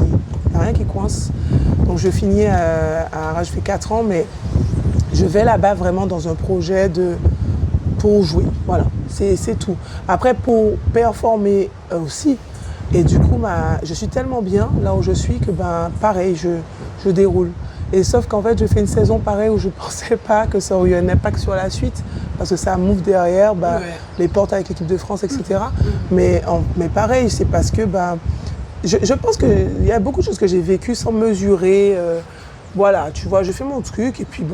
coince. Donc, je finis à Arras, je fais 4 ans, mais je vais là-bas vraiment dans un projet pour jouer. Voilà, c'est tout. Après, pour performer aussi. Et du coup, je suis tellement bien là où je suis que pareil, je déroule. Et sauf qu'en fait, je fais une saison pareille où je ne pensais pas que ça aurait eu un impact sur la suite, parce que ça m'ouvre derrière les portes avec l'équipe de France, etc. Mais pareil, c'est parce que je pense qu'il y a beaucoup de choses que j'ai vécues sans mesurer. Voilà, tu vois, je fais mon truc et puis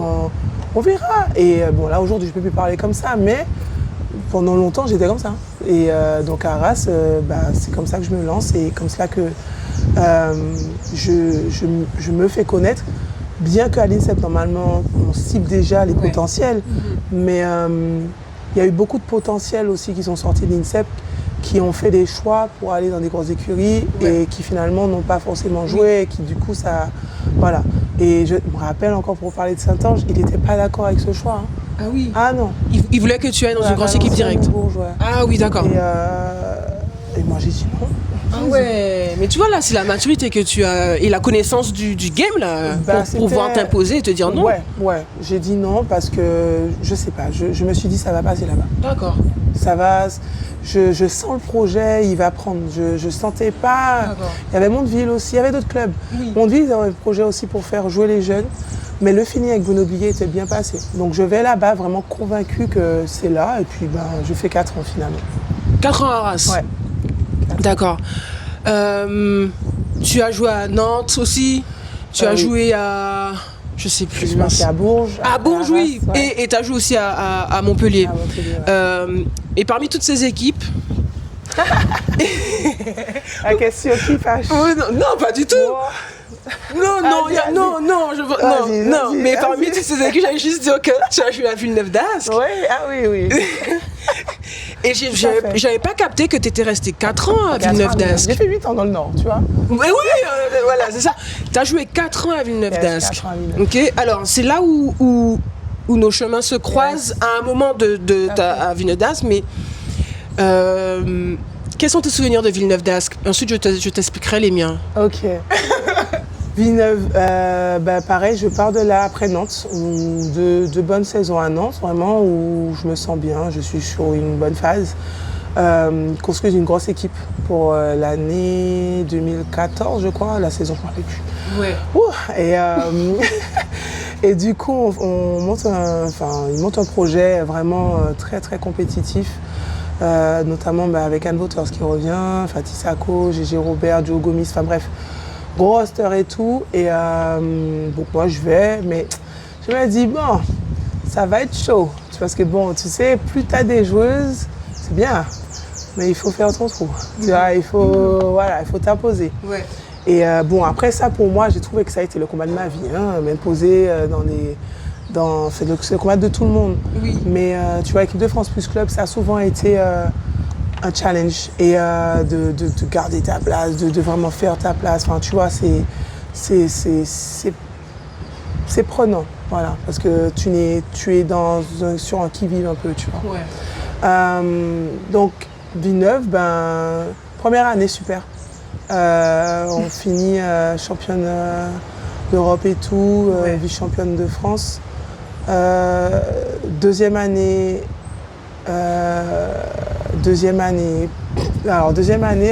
on verra. Et là, aujourd'hui, je ne peux plus parler comme ça, mais pendant longtemps, j'étais comme ça. Et donc à Arras, c'est comme ça que je me lance et comme cela que je me fais connaître. Bien qu'à l'INSEP, normalement, on cible déjà les potentiels, mais il y a eu beaucoup de potentiels aussi qui sont sortis de l'INSEP, qui ont fait des choix pour aller dans des grosses écuries et qui finalement n'ont pas forcément joué et qui du coup, ça... Voilà. Et je me rappelle encore pour parler de Saint-Ange, il n'était pas d'accord avec ce choix. Ah oui. Ah non. Il voulait que tu ailles dans une grosse équipe directe. Ah oui, d'accord. Et moi, j'ai dit non. Ah ouais, mais tu vois là, c'est la maturité que tu as et la connaissance du game là pour pouvoir t'imposer et te dire non. Ouais, j'ai dit non parce que je sais pas, je me suis dit ça va passer là-bas. D'accord. Ça va, je sens le projet, il va prendre. Je sentais pas. Il y avait Mondeville aussi, il y avait d'autres clubs. Oui. Mondeville, ils avaient un projet aussi pour faire jouer les jeunes, mais le feeling avec Bruno Blier était bien passé. Donc je vais là-bas vraiment convaincu que c'est là et puis je fais 4 ans finalement. 4 ans à Arras. Ouais. D'accord. Tu as joué à Nantes aussi. Tu as joué à... Je sais plus. Je suis à Bourges. À Bourges, oui. Ouais. Et tu as joué aussi à Montpellier. À Montpellier, ouais. Et parmi toutes ces équipes... La question qui fâche. Non, pas du tout. Non, mais parmi toutes ces équipes, j'avais juste dit que tu as joué à Villeneuve d'Ascq. Oui. Et j'avais pas capté que tu étais resté 4 ans à Villeneuve d'Ascq. J'ai fait 8 ans dans le Nord, tu vois. Mais oui, voilà, c'est ça. Tu as joué 4 ans à Villeneuve d'Ascq. Ok, alors c'est là où nos chemins se croisent à un moment à Villeneuve d'Ascq, mais quels sont tes souvenirs de Villeneuve d'Ascq? Ensuite, je t'expliquerai les miens. Ok. Villeneuve, pareil, je pars de là après Nantes, de bonnes saisons à Nantes, vraiment, où je me sens bien, je suis sur une bonne phase. Construire une grosse équipe pour l'année 2014, je crois, la saison, je ne me rappelle plus. Ouais. Et du coup, il monte un projet vraiment très très compétitif, notamment avec Anne Wouters qui revient, Fatih Sako, Gégé Robert, Joe Gomis, enfin bref, gros roster et tout. Et donc moi je vais, mais je me dis bon, ça va être chaud. Parce que bon, tu sais, plus tu as des joueuses, c'est bien, mais il faut faire ton trou. Tu vois, il faut t'imposer. Ouais. Et bon, après ça, pour moi, j'ai trouvé que ça a été le combat de ma vie, hein, m'imposer c'est le combat de tout le monde. Oui. Mais tu vois, équipe de France plus club, ça a souvent été un challenge et de garder ta place, de vraiment faire ta place. Enfin, tu vois, c'est prenant, voilà, parce que tu es sur un qui-vive un peu, tu vois. Ouais. Donc, Villeneuve, première année super. On finit championne d'Europe et tout, vice-championne de France. Deuxième année,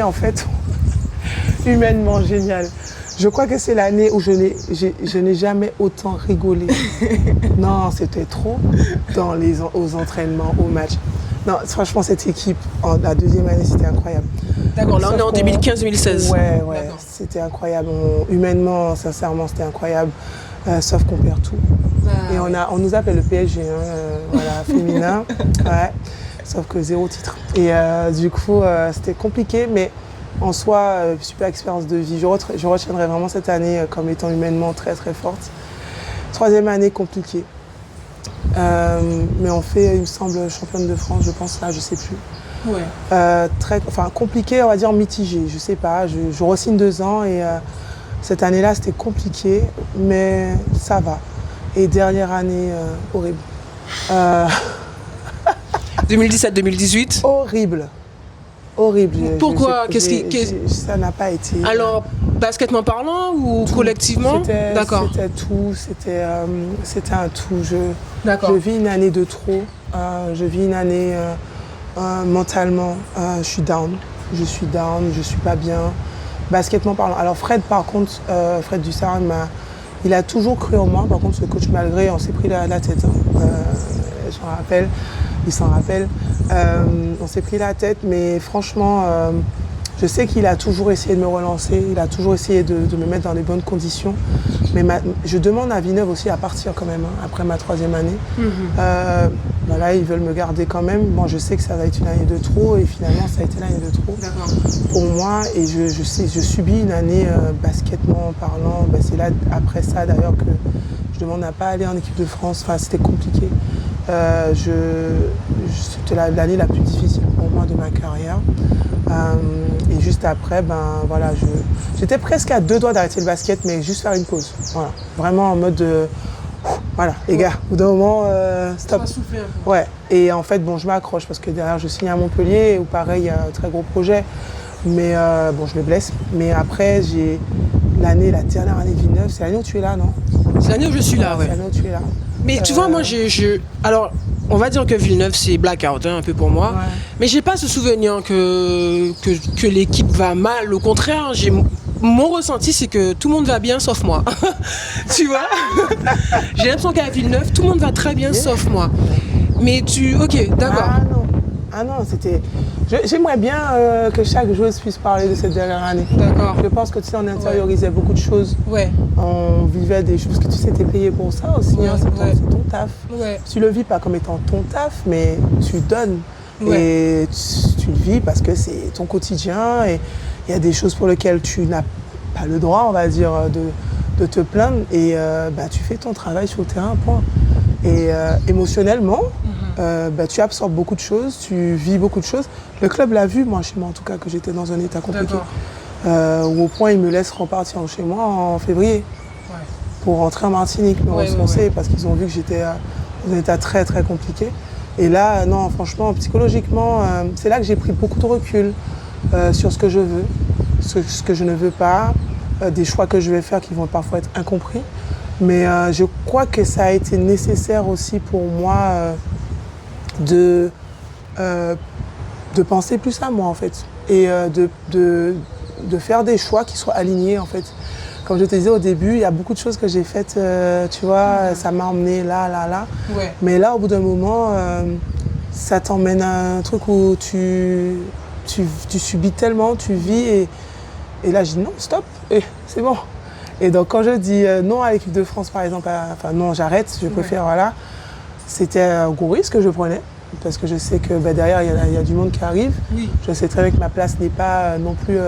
en fait, humainement génial. Je crois que c'est l'année où je n'ai jamais autant rigolé. Non, c'était trop aux entraînements, aux matchs. Non, franchement, cette équipe, la deuxième année, c'était incroyable. D'accord, là on est en 2015-2016. Ouais, c'était incroyable. Humainement, sincèrement, c'était incroyable. Sauf qu'on perd tout. Et on nous appelle le PSG, voilà, féminin. Ouais. Sauf que 0 titre. Et du coup, c'était compliqué, mais en soi, super expérience de vie. Je retiendrai vraiment cette année comme étant humainement très très forte. Troisième année compliquée. Mais on fait, il me semble, championne de France, je pense là, je sais plus. Ouais. Compliqué, on va dire mitigé, je sais pas. Je re-signe 2 ans et cette année-là, c'était compliqué, mais ça va. Et dernière année, horrible. 2017-2018. Horrible. Horrible. Pourquoi? Ça n'a pas été. Alors, basketement parlant ou tout. collectivement? D'accord. C'était tout, c'était un tout. D'accord. Je vis une année de trop. Je vis une année mentalement, je suis down. Je suis pas bien. Basketement parlant. Alors Fred, par contre, Fred Dussard, il a toujours cru en moi. Par contre, ce coach malgré, on s'est pris la tête. Il s'en rappelle. On s'est pris la tête, mais franchement, je sais qu'il a toujours essayé de me relancer, il a toujours essayé de me mettre dans les bonnes conditions. Mais je demande à Villeneuve aussi à partir quand même, après ma 3e année. Là, ils veulent me garder quand même. Bon, je sais que ça va être une année de trop et finalement, ça a été l'année de trop pour moi. Et je subis une année basketement parlant. C'est là, après ça d'ailleurs, que je demande à pas aller en équipe de France. Enfin, c'était compliqué. C'était l'année la plus difficile pour moi de ma carrière. Et juste après, j'étais presque à 2 doigts d'arrêter le basket, mais juste faire une pause. Voilà. Vraiment en mode voilà, les gars, au bout d'un moment, stop. Ouais. Et en fait, je m'accroche parce que derrière, je signe à Montpellier, où pareil, il y a un très gros projet. Mais je me blesse. Mais après, j'ai la dernière année de Villeneuve, c'est l'année où tu es là, non? C'est l'année où je suis là, ouais. C'est l'année où tu es là. Mais tu vois, moi, alors, on va dire que Villeneuve, c'est blackout, un peu pour moi. Ouais. Mais j'ai pas ce souvenir que l'équipe va mal. Au contraire, mon ressenti, c'est que tout le monde va bien, sauf moi. Tu vois? J'ai l'impression qu'à Villeneuve, tout le monde va très bien, sauf moi. Mais ok, d'accord. Ah non, c'était... J'aimerais bien que chaque joueuse puisse parler de cette dernière année. D'accord. Je pense que tu sais, on intériorisait beaucoup de choses. Ouais. On vivait des choses, parce que tu sais, t'es payé pour ça aussi, c'est ton taf. Ouais. Tu le vis pas comme étant ton taf, mais tu donnes. Ouais. Et tu le vis parce que c'est ton quotidien et il y a des choses pour lesquelles tu n'as pas le droit, on va dire, de te plaindre. Et tu fais ton travail sur le terrain, point. Et émotionnellement, tu absorbes beaucoup de choses, tu vis beaucoup de choses. Le club l'a vu, moi, chez moi en tout cas, que j'étais dans un état compliqué. Au point, il me laisse repartir chez moi en février pour rentrer en Martinique, me ressourcer, parce qu'ils ont vu que j'étais dans un état très très compliqué. Et là, non, franchement, psychologiquement, c'est là que j'ai pris beaucoup de recul sur ce que je veux, ce que je ne veux pas, des choix que je vais faire qui vont parfois être incompris. Mais je crois que ça a été nécessaire aussi pour moi de penser plus à moi en fait et de faire des choix qui soient alignés en fait. comme je te disais au début, il y a beaucoup de choses que j'ai faites, tu vois, ça m'a emmené là. Ouais. Mais là, au bout d'un moment, ça t'emmène à un truc où tu subis tellement, tu vis et là, je dis non, stop, et c'est bon. Et donc, quand je dis non à l'équipe de France, par exemple, enfin non, j'arrête, je préfère, voilà, c'était un gros risque que je prenais. Parce que je sais que derrière, il y a du monde qui arrive. Oui. Je sais très bien que ma place n'est pas non plus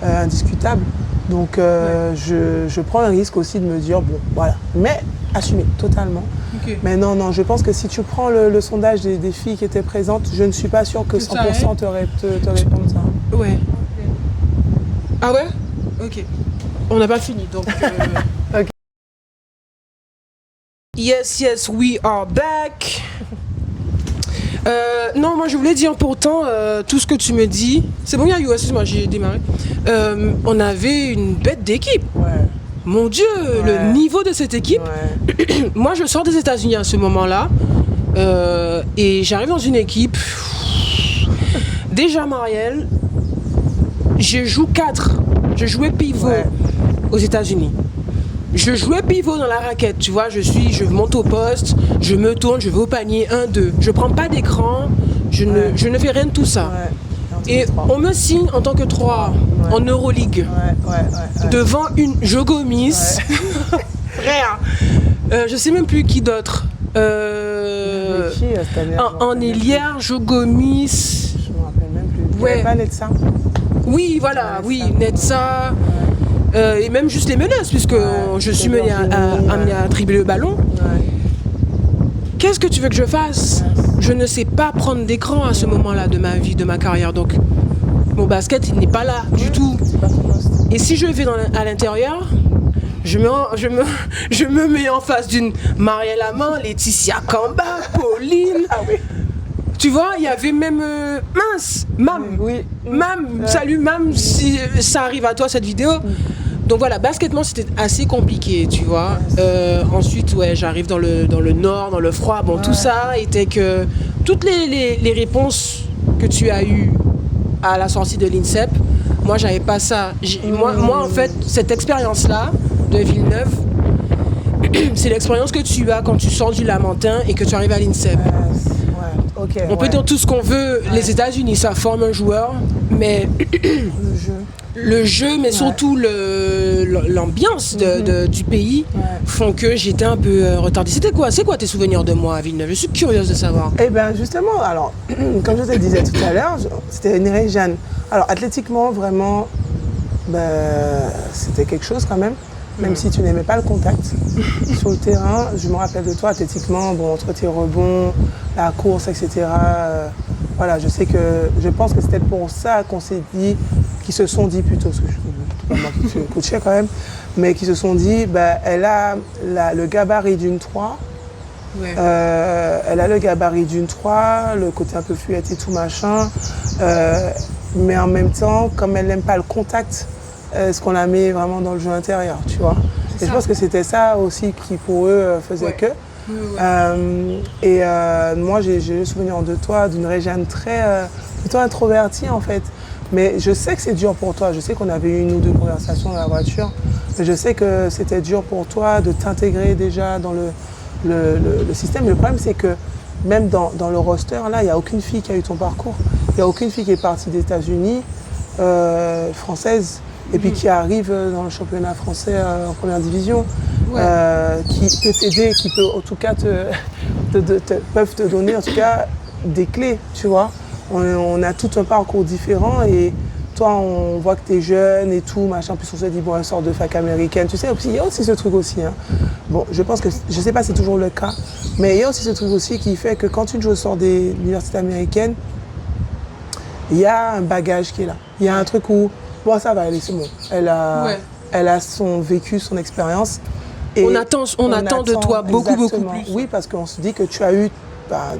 indiscutable. Donc, je prends un risque aussi de me dire, bon, voilà. Mais assumer totalement. Okay. Mais non, je pense que si tu prends le sondage des filles qui étaient présentes, je ne suis pas sûre que 100% te répondent ça. Ouais. Ah ouais? Ok. On n'a pas fini, donc... Ok. Yes, we are back. Non, moi je voulais dire pourtant tout ce que tu me dis. C'est bon, il y a eu, excuse-moi, j'ai démarré. On avait une bête d'équipe. Ouais. Mon Dieu, le niveau de cette équipe. Ouais. Moi, je sors des États-Unis à ce moment-là et j'arrive dans une équipe. Déjà, Marielle, je joue 4. Je jouais pivot aux États-Unis. Je jouais pivot dans la raquette, tu vois, je monte au poste, je me tourne, je vais au panier, 1, 2. Je prends pas d'écran, je ne fais rien de tout ça. Ouais. Et on me signe en tant que 3 en Euroleague. Ouais. Devant une Jogomis. Frère. Je sais même plus qui d'autre. En Hélière, Jogomis. Je me rappelle même plus. Ouais. Pas Netsa. Oui, voilà, Netsa. Et même juste les meneuses, puisque je suis amenée à dribbler le ballon. Ouais. Qu'est-ce que tu veux que je fasse? Je ne sais pas prendre d'écran à ce moment-là de ma vie, de ma carrière. Donc, mon basket, il n'est pas là du tout. C'est pas ton poste. Et si je vais à l'intérieur, je me mets en face d'une Marielle Amand, Laetitia Kamba, Pauline. Ah oui. Tu vois, il y avait même Mam. Oui. Mam, salut Mam, si ça arrive à toi cette vidéo. Donc voilà, baskettement c'était assez compliqué, tu vois. Ensuite, j'arrive dans le nord, dans le froid. Bon, tout ça était que toutes les réponses que tu as eues à la sortie de l'INSEP, moi j'avais pas ça. Moi en fait, cette expérience-là de Villeneuve, c'est l'expérience que tu as quand tu sors du Lamentin et que tu arrives à l'INSEP. On peut dire tout ce qu'on veut, les États-Unis ça forme un joueur, mais le jeu, mais surtout l'ambiance du pays font que j'étais un peu retardée. C'est quoi tes souvenirs de moi à Villeneuve? Je suis curieuse de savoir. Eh bien justement, alors, comme je te disais tout à l'heure, c'était une Réjeanne. Alors athlétiquement, vraiment, c'était quelque chose quand même. Même si tu n'aimais pas le contact sur le terrain, je me rappelle de toi athlétiquement, entre tes rebonds, la course, etc. Voilà, je pense que c'était pour ça qu'on s'est dit, qu'ils se sont dit plutôt, parce que je ne pas moi qui suis coachée quand même, mais qui se sont dit, elle a le gabarit d'une 3, elle a le gabarit d'une 3, le côté un peu fluette et tout machin, mais en même temps, comme elle n'aime pas le contact, est-ce qu'on la met vraiment dans le jeu intérieur, tu vois? Et je pense que c'était ça aussi qui pour eux faisait que. Moi j'ai le souvenir de toi, d'une Réjeanne plutôt introvertie en fait. Mais je sais que c'est dur pour toi, je sais qu'on avait eu 1 ou 2 conversations dans la voiture, mais je sais que c'était dur pour toi de t'intégrer déjà dans le système. Mais le problème c'est que même dans le roster, là, il n'y a aucune fille qui a eu ton parcours. Il n'y a aucune fille qui est partie des États-Unis, française, et puis qui arrive dans le championnat français en première division, qui peut t'aider, qui peut en tout cas peuvent te donner en tout cas des clés, tu vois. On a tout un parcours différent et toi on voit que tu es jeune et tout, machin, en plus on se dit bon, elle sort de fac américaine, tu sais, il y a aussi ce truc aussi. Hein. Bon, je pense que, je sais pas si c'est toujours le cas, mais il y a aussi ce truc aussi qui fait que quand une joueuse sort de l'université américaine, il y a un bagage qui est là. Il y a un truc où bon, ça va aller, c'est bon. Elle a son vécu, son expérience. On attend de toi beaucoup plus. Oui, parce qu'on se dit que tu as eu,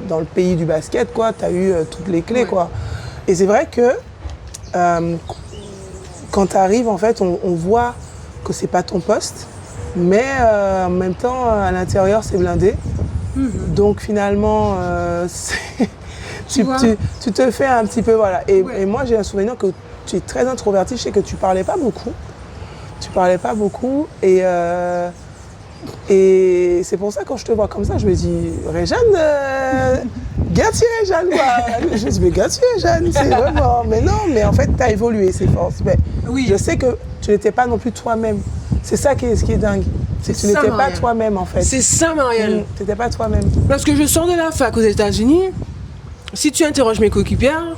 dans le pays du basket, tu as eu toutes les clés. Quoi. Et c'est vrai que quand tu arrives, en fait, on voit que c'est pas ton poste, mais en même temps, à l'intérieur, c'est blindé. Donc finalement, tu te fais un petit peu, voilà. Et moi, j'ai un souvenir que tu es très introvertie, je sais que tu parlais pas beaucoup. Tu parlais pas beaucoup et c'est pour ça quand je te vois comme ça, je me dis Réjeanne, Gatti Réjeanne quoi. Je me dis mais Gatti Réjeanne, c'est vraiment. Mais non, mais en fait tu as évolué, c'est fort. Mais Oui. je sais que tu n'étais pas non plus toi-même. C'est ça qui est dingue. C'est que tu n'étais pas toi-même en fait. C'est ça, Marielle. Tu n'étais pas toi-même. Parce que je sors de la fac aux États-Unis. Si tu interroges mes coéquipières,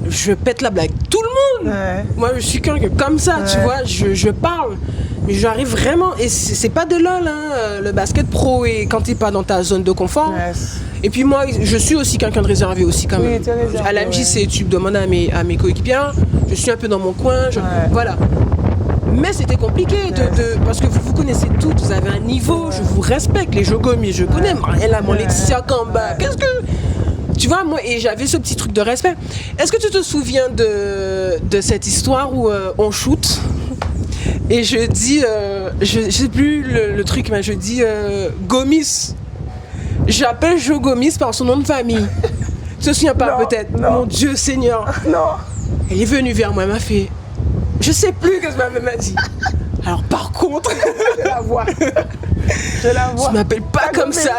je pète la blague. Tout le monde. Ouais. Moi, je suis quelqu'un comme ça, tu Ouais. vois. Je parle. Mais j'arrive vraiment. Et c'est pas de lol, hein, le basket pro. Et quand t'es pas dans ta zone de confort. Yes. Et puis moi, je suis aussi quelqu'un de réservé aussi quand Oui, même. t'es réservé, À la MJC, tu demandes à mes coéquipières. Je suis un peu dans mon coin. Ouais. Voilà. Mais c'était compliqué parce que vous connaissez tout, vous avez un niveau, je vous respecte, les jogomis, je connais Mariella, mon Laetitia Kamba, qu'est-ce que... Tu vois, moi, et j'avais ce petit truc de respect. Est-ce que tu te souviens de cette histoire où on shoot et je dis, je sais plus le truc, mais je dis Gomis. J'appelle Jo Gomis par son nom de famille. Tu te souviens pas Non, peut-être? non. Mon Dieu Seigneur. Non. Elle est venue vers moi, elle m'a fait... Je sais plus ce qu'elle m'a dit. Alors par contre, Je la vois. Je la vois. tu m'appelles pas comme ça.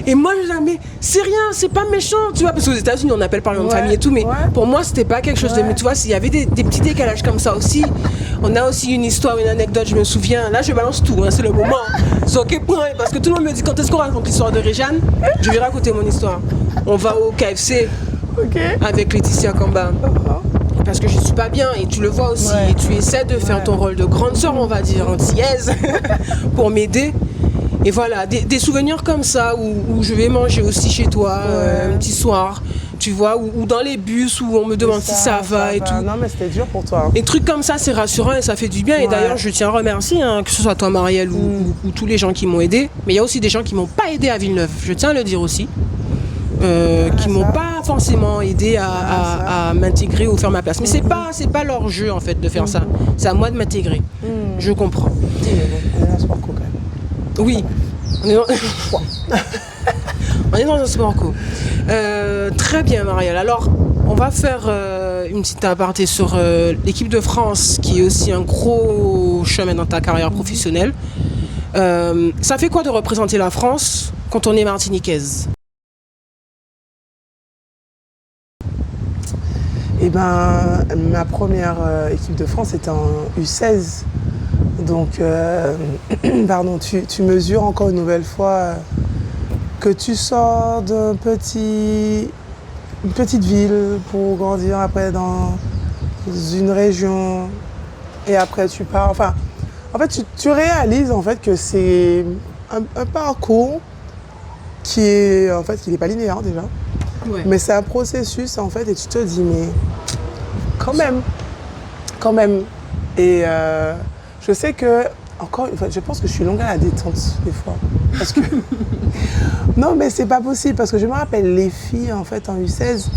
Et moi je disais mais c'est rien, c'est pas méchant, tu vois, parce qu'aux États-Unis on appelle par le nom de famille et tout, mais pour moi c'était pas quelque chose de. Mais tu vois, s'il y avait des petits décalages comme ça aussi. On a aussi une histoire, une anecdote, je me souviens. Là je balance tout, hein, c'est le moment. C'est ok point, parce que tout le monde me dit quand est-ce qu'on raconte l'histoire de Réjeanne. Je vais raconter mon histoire. On va au KFC avec Laetitia Kamba. Parce que je suis pas bien et tu le vois aussi. Et tu essaies de faire ton rôle de grande sœur, on va dire, antillaise, pour m'aider. Et voilà, des souvenirs comme ça où je vais manger aussi chez toi un petit soir, tu vois, ou dans les bus où on me demande si ça va et tout. Non, mais c'était dur pour toi. Des trucs comme ça, c'est rassurant et ça fait du bien. Et d'ailleurs, je tiens à remercier, hein, que ce soit toi, Marielle, ou tous les gens qui m'ont aidé. Mais il y a aussi des gens qui m'ont pas aidé à Villeneuve, je tiens à le dire aussi. Qui m'ont pas forcément aidé à m'intégrer ou faire ma place. Mais c'est pas leur jeu en fait de faire ça. C'est à moi de m'intégrer. Je comprends. On est dans un sport co quand même. Oui. On est dans un sport co. Très bien Marielle. Alors on va faire une petite aparté sur l'équipe de France qui est aussi un gros chemin dans ta carrière professionnelle. Ça fait quoi de représenter la France quand on est martiniquaise? Eh ben, ma première équipe de France était en U16. Donc, pardon, tu mesures encore une nouvelle fois que tu sors d'une petite ville pour grandir après dans une région et après tu pars. Enfin, en fait, tu réalises en fait que c'est un parcours qui est en fait qui n'est pas linéaire déjà. Ouais. Mais c'est un processus en fait et tu te dis mais quand même. Et je sais que encore, enfin, je pense que je suis longue à la détente des fois parce que non mais c'est pas possible parce que je me rappelle les filles en fait en U16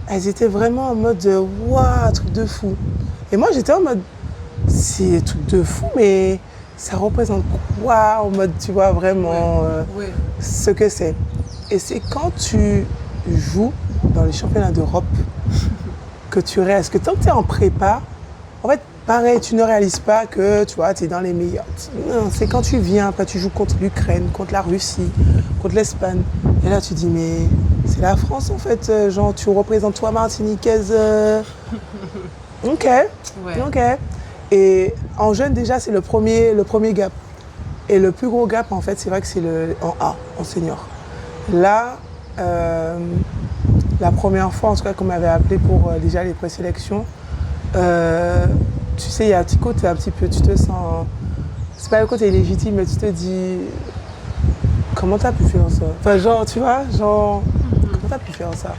elles étaient vraiment en mode waouh truc de fou et moi j'étais en mode c'est truc de fou mais ça représente quoi en mode tu vois vraiment ce que c'est et c'est quand tu joues dans les championnats d'Europe que tu réalises que tant que tu es en prépa, en fait, pareil, tu ne réalises pas que tu vois, tu es dans les meilleurs. Non, c'est quand tu viens, après tu joues contre l'Ukraine, contre la Russie, contre l'Espagne. Et là, tu dis, mais c'est la France en fait, genre tu représentes toi martiniquaise. Ok. Et en jeune, déjà, c'est le premier gap. Et le plus gros gap, en fait, c'est vrai que c'est en A, en senior. Là, la première fois, en tout cas, qu'on m'avait appelé pour déjà les présélections, tu sais, il y a un petit côté un petit peu, tu te sens... C'est pas le côté illégitime, mais tu te dis... Comment t'as pu faire ça? Enfin, genre, tu vois, genre... Comment t'as pu faire ça?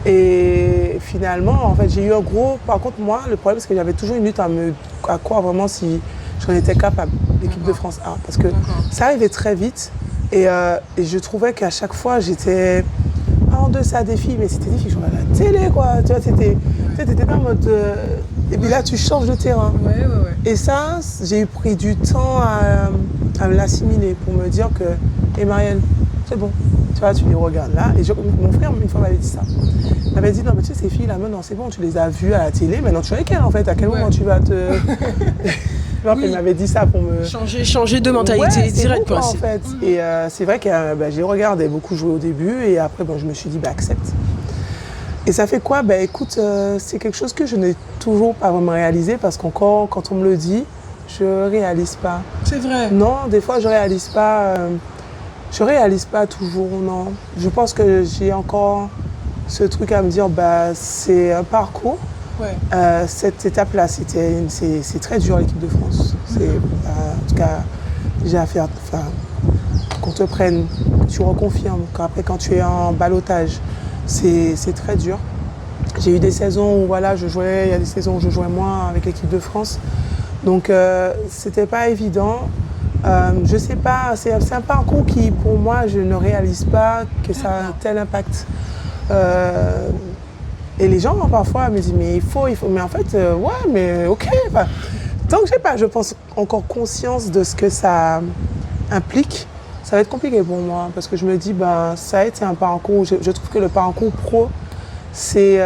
Et finalement, en fait, j'ai eu un gros... Par contre, moi, le problème, c'est que j'avais toujours une lutte à croire vraiment si j'en étais capable, l'équipe de France A. Parce que ça arrivait très vite. Et je trouvais qu'à chaque fois, j'étais pas en deçà des filles, mais c'était des filles qui jouaient à la télé, quoi. Tu vois, t'étais pas en mode... Et puis là, tu changes de terrain. Et ça, j'ai pris du temps à l'assimiler pour me dire que, hé Marielle, c'est bon. Tu vois, tu les regardes là. Et mon frère, une fois, m'avait dit ça. Il m'avait dit, non, mais tu sais, ces filles-là, maintenant, c'est bon, tu les as vues à la télé, maintenant tu es avec elles, en fait. À quel moment tu vas te... vois, Oui. elle m'avait dit ça pour me... Changer de mentalité Ouais, c'est direct, bon, quoi. quoi, en fait. Et c'est vrai que j'ai regardé beaucoup jouer au début et après, je me suis dit, accepte. Et ça fait quoi? Écoute, c'est quelque chose que je n'ai toujours pas vraiment réalisé parce qu'encore, quand on me le dit, je réalise pas. C'est vrai. Non, des fois, je réalise pas. Je réalise pas toujours, non. Je pense que j'ai encore ce truc à me dire, c'est un parcours. Ouais. Cette étape-là, c'est très dur, l'équipe de France. En tout cas, j'ai affaire, qu'on te prenne, que tu reconfirmes, qu'après quand tu es en ballottage, c'est très dur. J'ai eu des saisons où je jouais, il y a des saisons où je jouais moins avec l'équipe de France. Donc c'était pas évident. Je sais pas, c'est un parcours qui, pour moi, je ne réalise pas que ça a un tel impact. Et les gens, parfois, me disent, mais il faut. Mais en fait, ouais, mais ok. Tant que j'ai pas, je pense, encore conscience de ce que ça implique, ça va être compliqué pour moi. Parce que je me dis, ça a été un parcours. Je trouve que le parcours pro, c'est.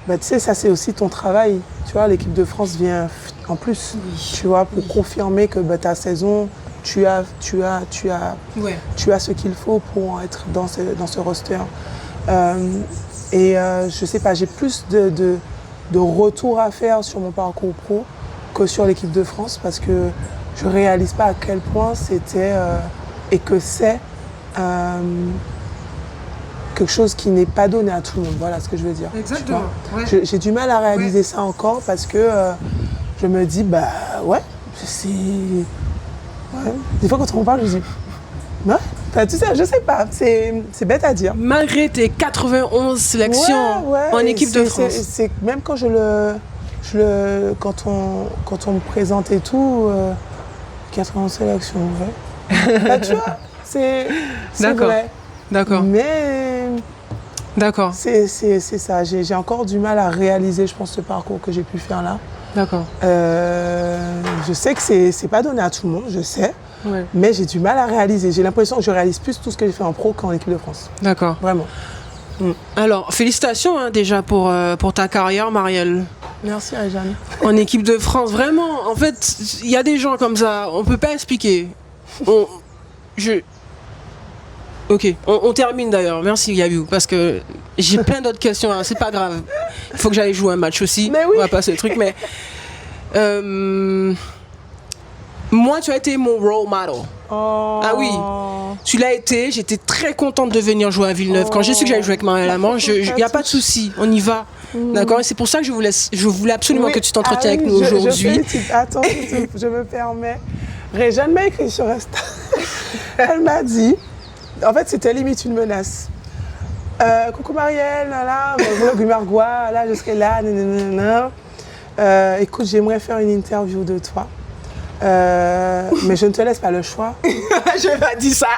Tu sais, ça, c'est aussi ton travail. Tu vois, l'équipe de France vient en plus, tu vois, pour confirmer que ta saison, tu as ce qu'il faut pour être dans ce roster. Je sais pas, j'ai plus de retour à faire sur mon parcours pro que sur l'équipe de France parce que je réalise pas à quel point c'était et que c'est quelque chose qui n'est pas donné à tout le monde. Voilà ce que je veux dire. Exactement. Ouais. J'ai du mal à réaliser ça encore parce que je me dis, c'est... Ouais. Des fois, quand on me parle, je dis, ouais, tu sais, je sais pas, c'est bête à dire. Malgré tes 91 sélections en équipe de France. C'est même quand quand on me présente et tout, 91 sélections, ouais. Tu vois, c'est vrai. D'accord. Mais d'accord. C'est ça. J'ai encore du mal à réaliser, je pense, ce parcours que j'ai pu faire là. D'accord. Je sais que c'est pas donné à tout le monde, je sais. Ouais. Mais j'ai du mal à réaliser. J'ai l'impression que je réalise plus tout ce que j'ai fait en pro qu'en équipe de France. D'accord. Vraiment. Alors, félicitations déjà pour ta carrière, Marielle. Merci, Réjeanne. En équipe de France, vraiment. En fait, il y a des gens comme ça, on peut pas expliquer. Ok, on termine d'ailleurs. Merci Yabiou, parce que j'ai plein d'autres questions. Hein. C'est pas grave. Il faut que j'aille jouer un match aussi. Mais oui. On va passer le truc. Mais moi, tu as été mon role model. Oh. Ah oui, tu l'as été. J'étais très contente de venir jouer à Villeneuve. Quand j'ai su que j'allais jouer avec Marielle Amand, il n'y a pas de souci. On y va. D'accord. Et c'est pour ça que je voulais absolument que tu t'entretiens avec nous aujourd'hui. Attends, je me permets. Réjeanne m'a écrit sur Insta. Elle m'a dit. En fait, c'était limite une menace. Coucou Marielle, là, Margois, là, je serai là, nanana. Écoute, j'aimerais faire une interview de toi. Mais je ne te laisse pas le choix. J'ai pas dit ça.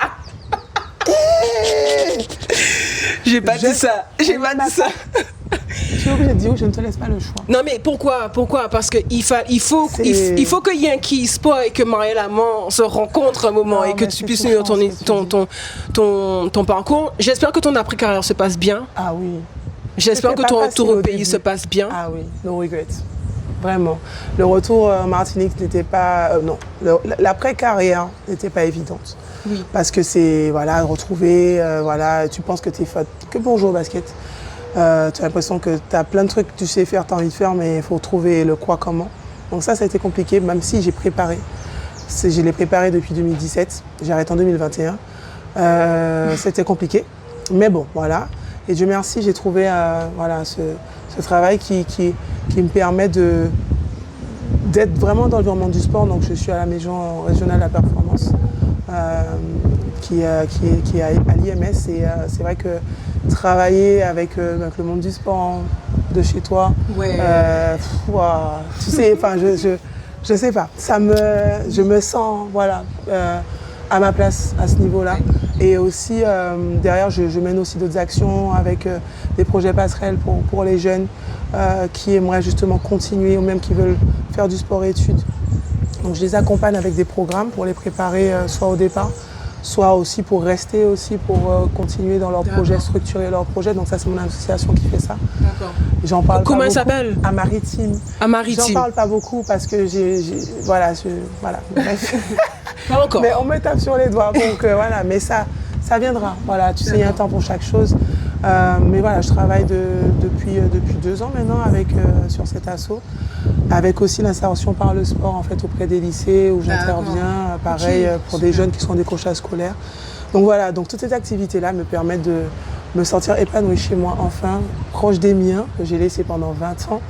J'ai pas dit ça. J'ai pas dit ça. Tu es obligé de dire, je ne te laisse pas le choix. Non mais pourquoi? Parce qu'il faut qu'il y ait un Key Sport et que Marielle Amand se rencontre un moment et que tu puisses nous dire ton parcours. J'espère que ton après-carrière se passe bien. Ah oui. J'espère que ton retour au pays se passe bien. Ah oui, no regrets. Vraiment. Le retour en Martinique n'était pas... non, l'après-carrière n'était pas évidente. Oui. Parce que c'est, retrouver, tu penses que tu es fait que pour jouer au basket. Tu as l'impression que tu as plein de trucs que tu sais faire, tu as envie de faire, mais il faut trouver le quoi, comment. Donc ça a été compliqué, même si j'ai préparé. Je l'ai préparé depuis 2017, j'ai arrêté en 2021. C'était compliqué, mais bon, voilà. Et Dieu merci, j'ai trouvé ce travail qui me permet d'être vraiment dans l'environnement du sport. Donc je suis à la maison régionale de la performance, qui est à l'IMS. Et c'est vrai que travailler avec le monde du sport de chez toi, tu sais, je sais pas, je me sens à ma place à ce niveau-là. Et aussi, derrière, je mène aussi d'autres actions avec des projets passerelles pour les jeunes qui aimeraient justement continuer ou même qui veulent faire du sport-études. Donc je les accompagne avec des programmes pour les préparer soit au départ, soit aussi pour rester aussi, pour continuer dans leur projet, structurer leur projet. Donc ça, c'est mon association qui fait ça. D'accord. J'en parle Comment pas elle beaucoup. s'appelle? À Maritime. À Maritime. J'en parle pas beaucoup parce que voilà, bref. Pas encore. Mais on me tape sur les doigts, donc voilà, mais ça viendra. Voilà, tu sais, il y a un temps pour chaque chose. Mais voilà, je travaille depuis 2 ans maintenant sur cet asso, avec aussi l'insertion par le sport en fait auprès des lycées où j'interviens, pareil pour des jeunes qui sont décrochés scolaires. Donc voilà, donc toutes ces activités-là me permettent de me sentir épanouie chez moi enfin, proche des miens que j'ai laissés pendant 20 ans.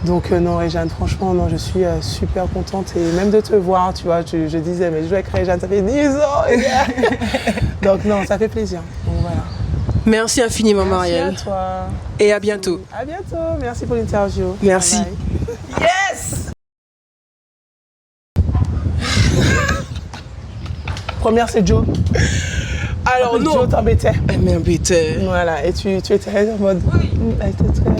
Donc non, Réjeanne, franchement, non, je suis super contente et même de te voir, tu vois, je disais, mais je joue avec Réjeanne, ça fait 10 ans. Donc non, ça fait plaisir. Donc voilà. Merci infiniment, Marielle. Merci à toi. Et à bientôt. À bientôt. Merci pour l'interview. Merci. Bye bye. Yes. Première, c'est Joe. Alors non. Joe t'embêtait. Elle m'embêtait. Voilà, et tu étais en mode... Oui. Elle était très...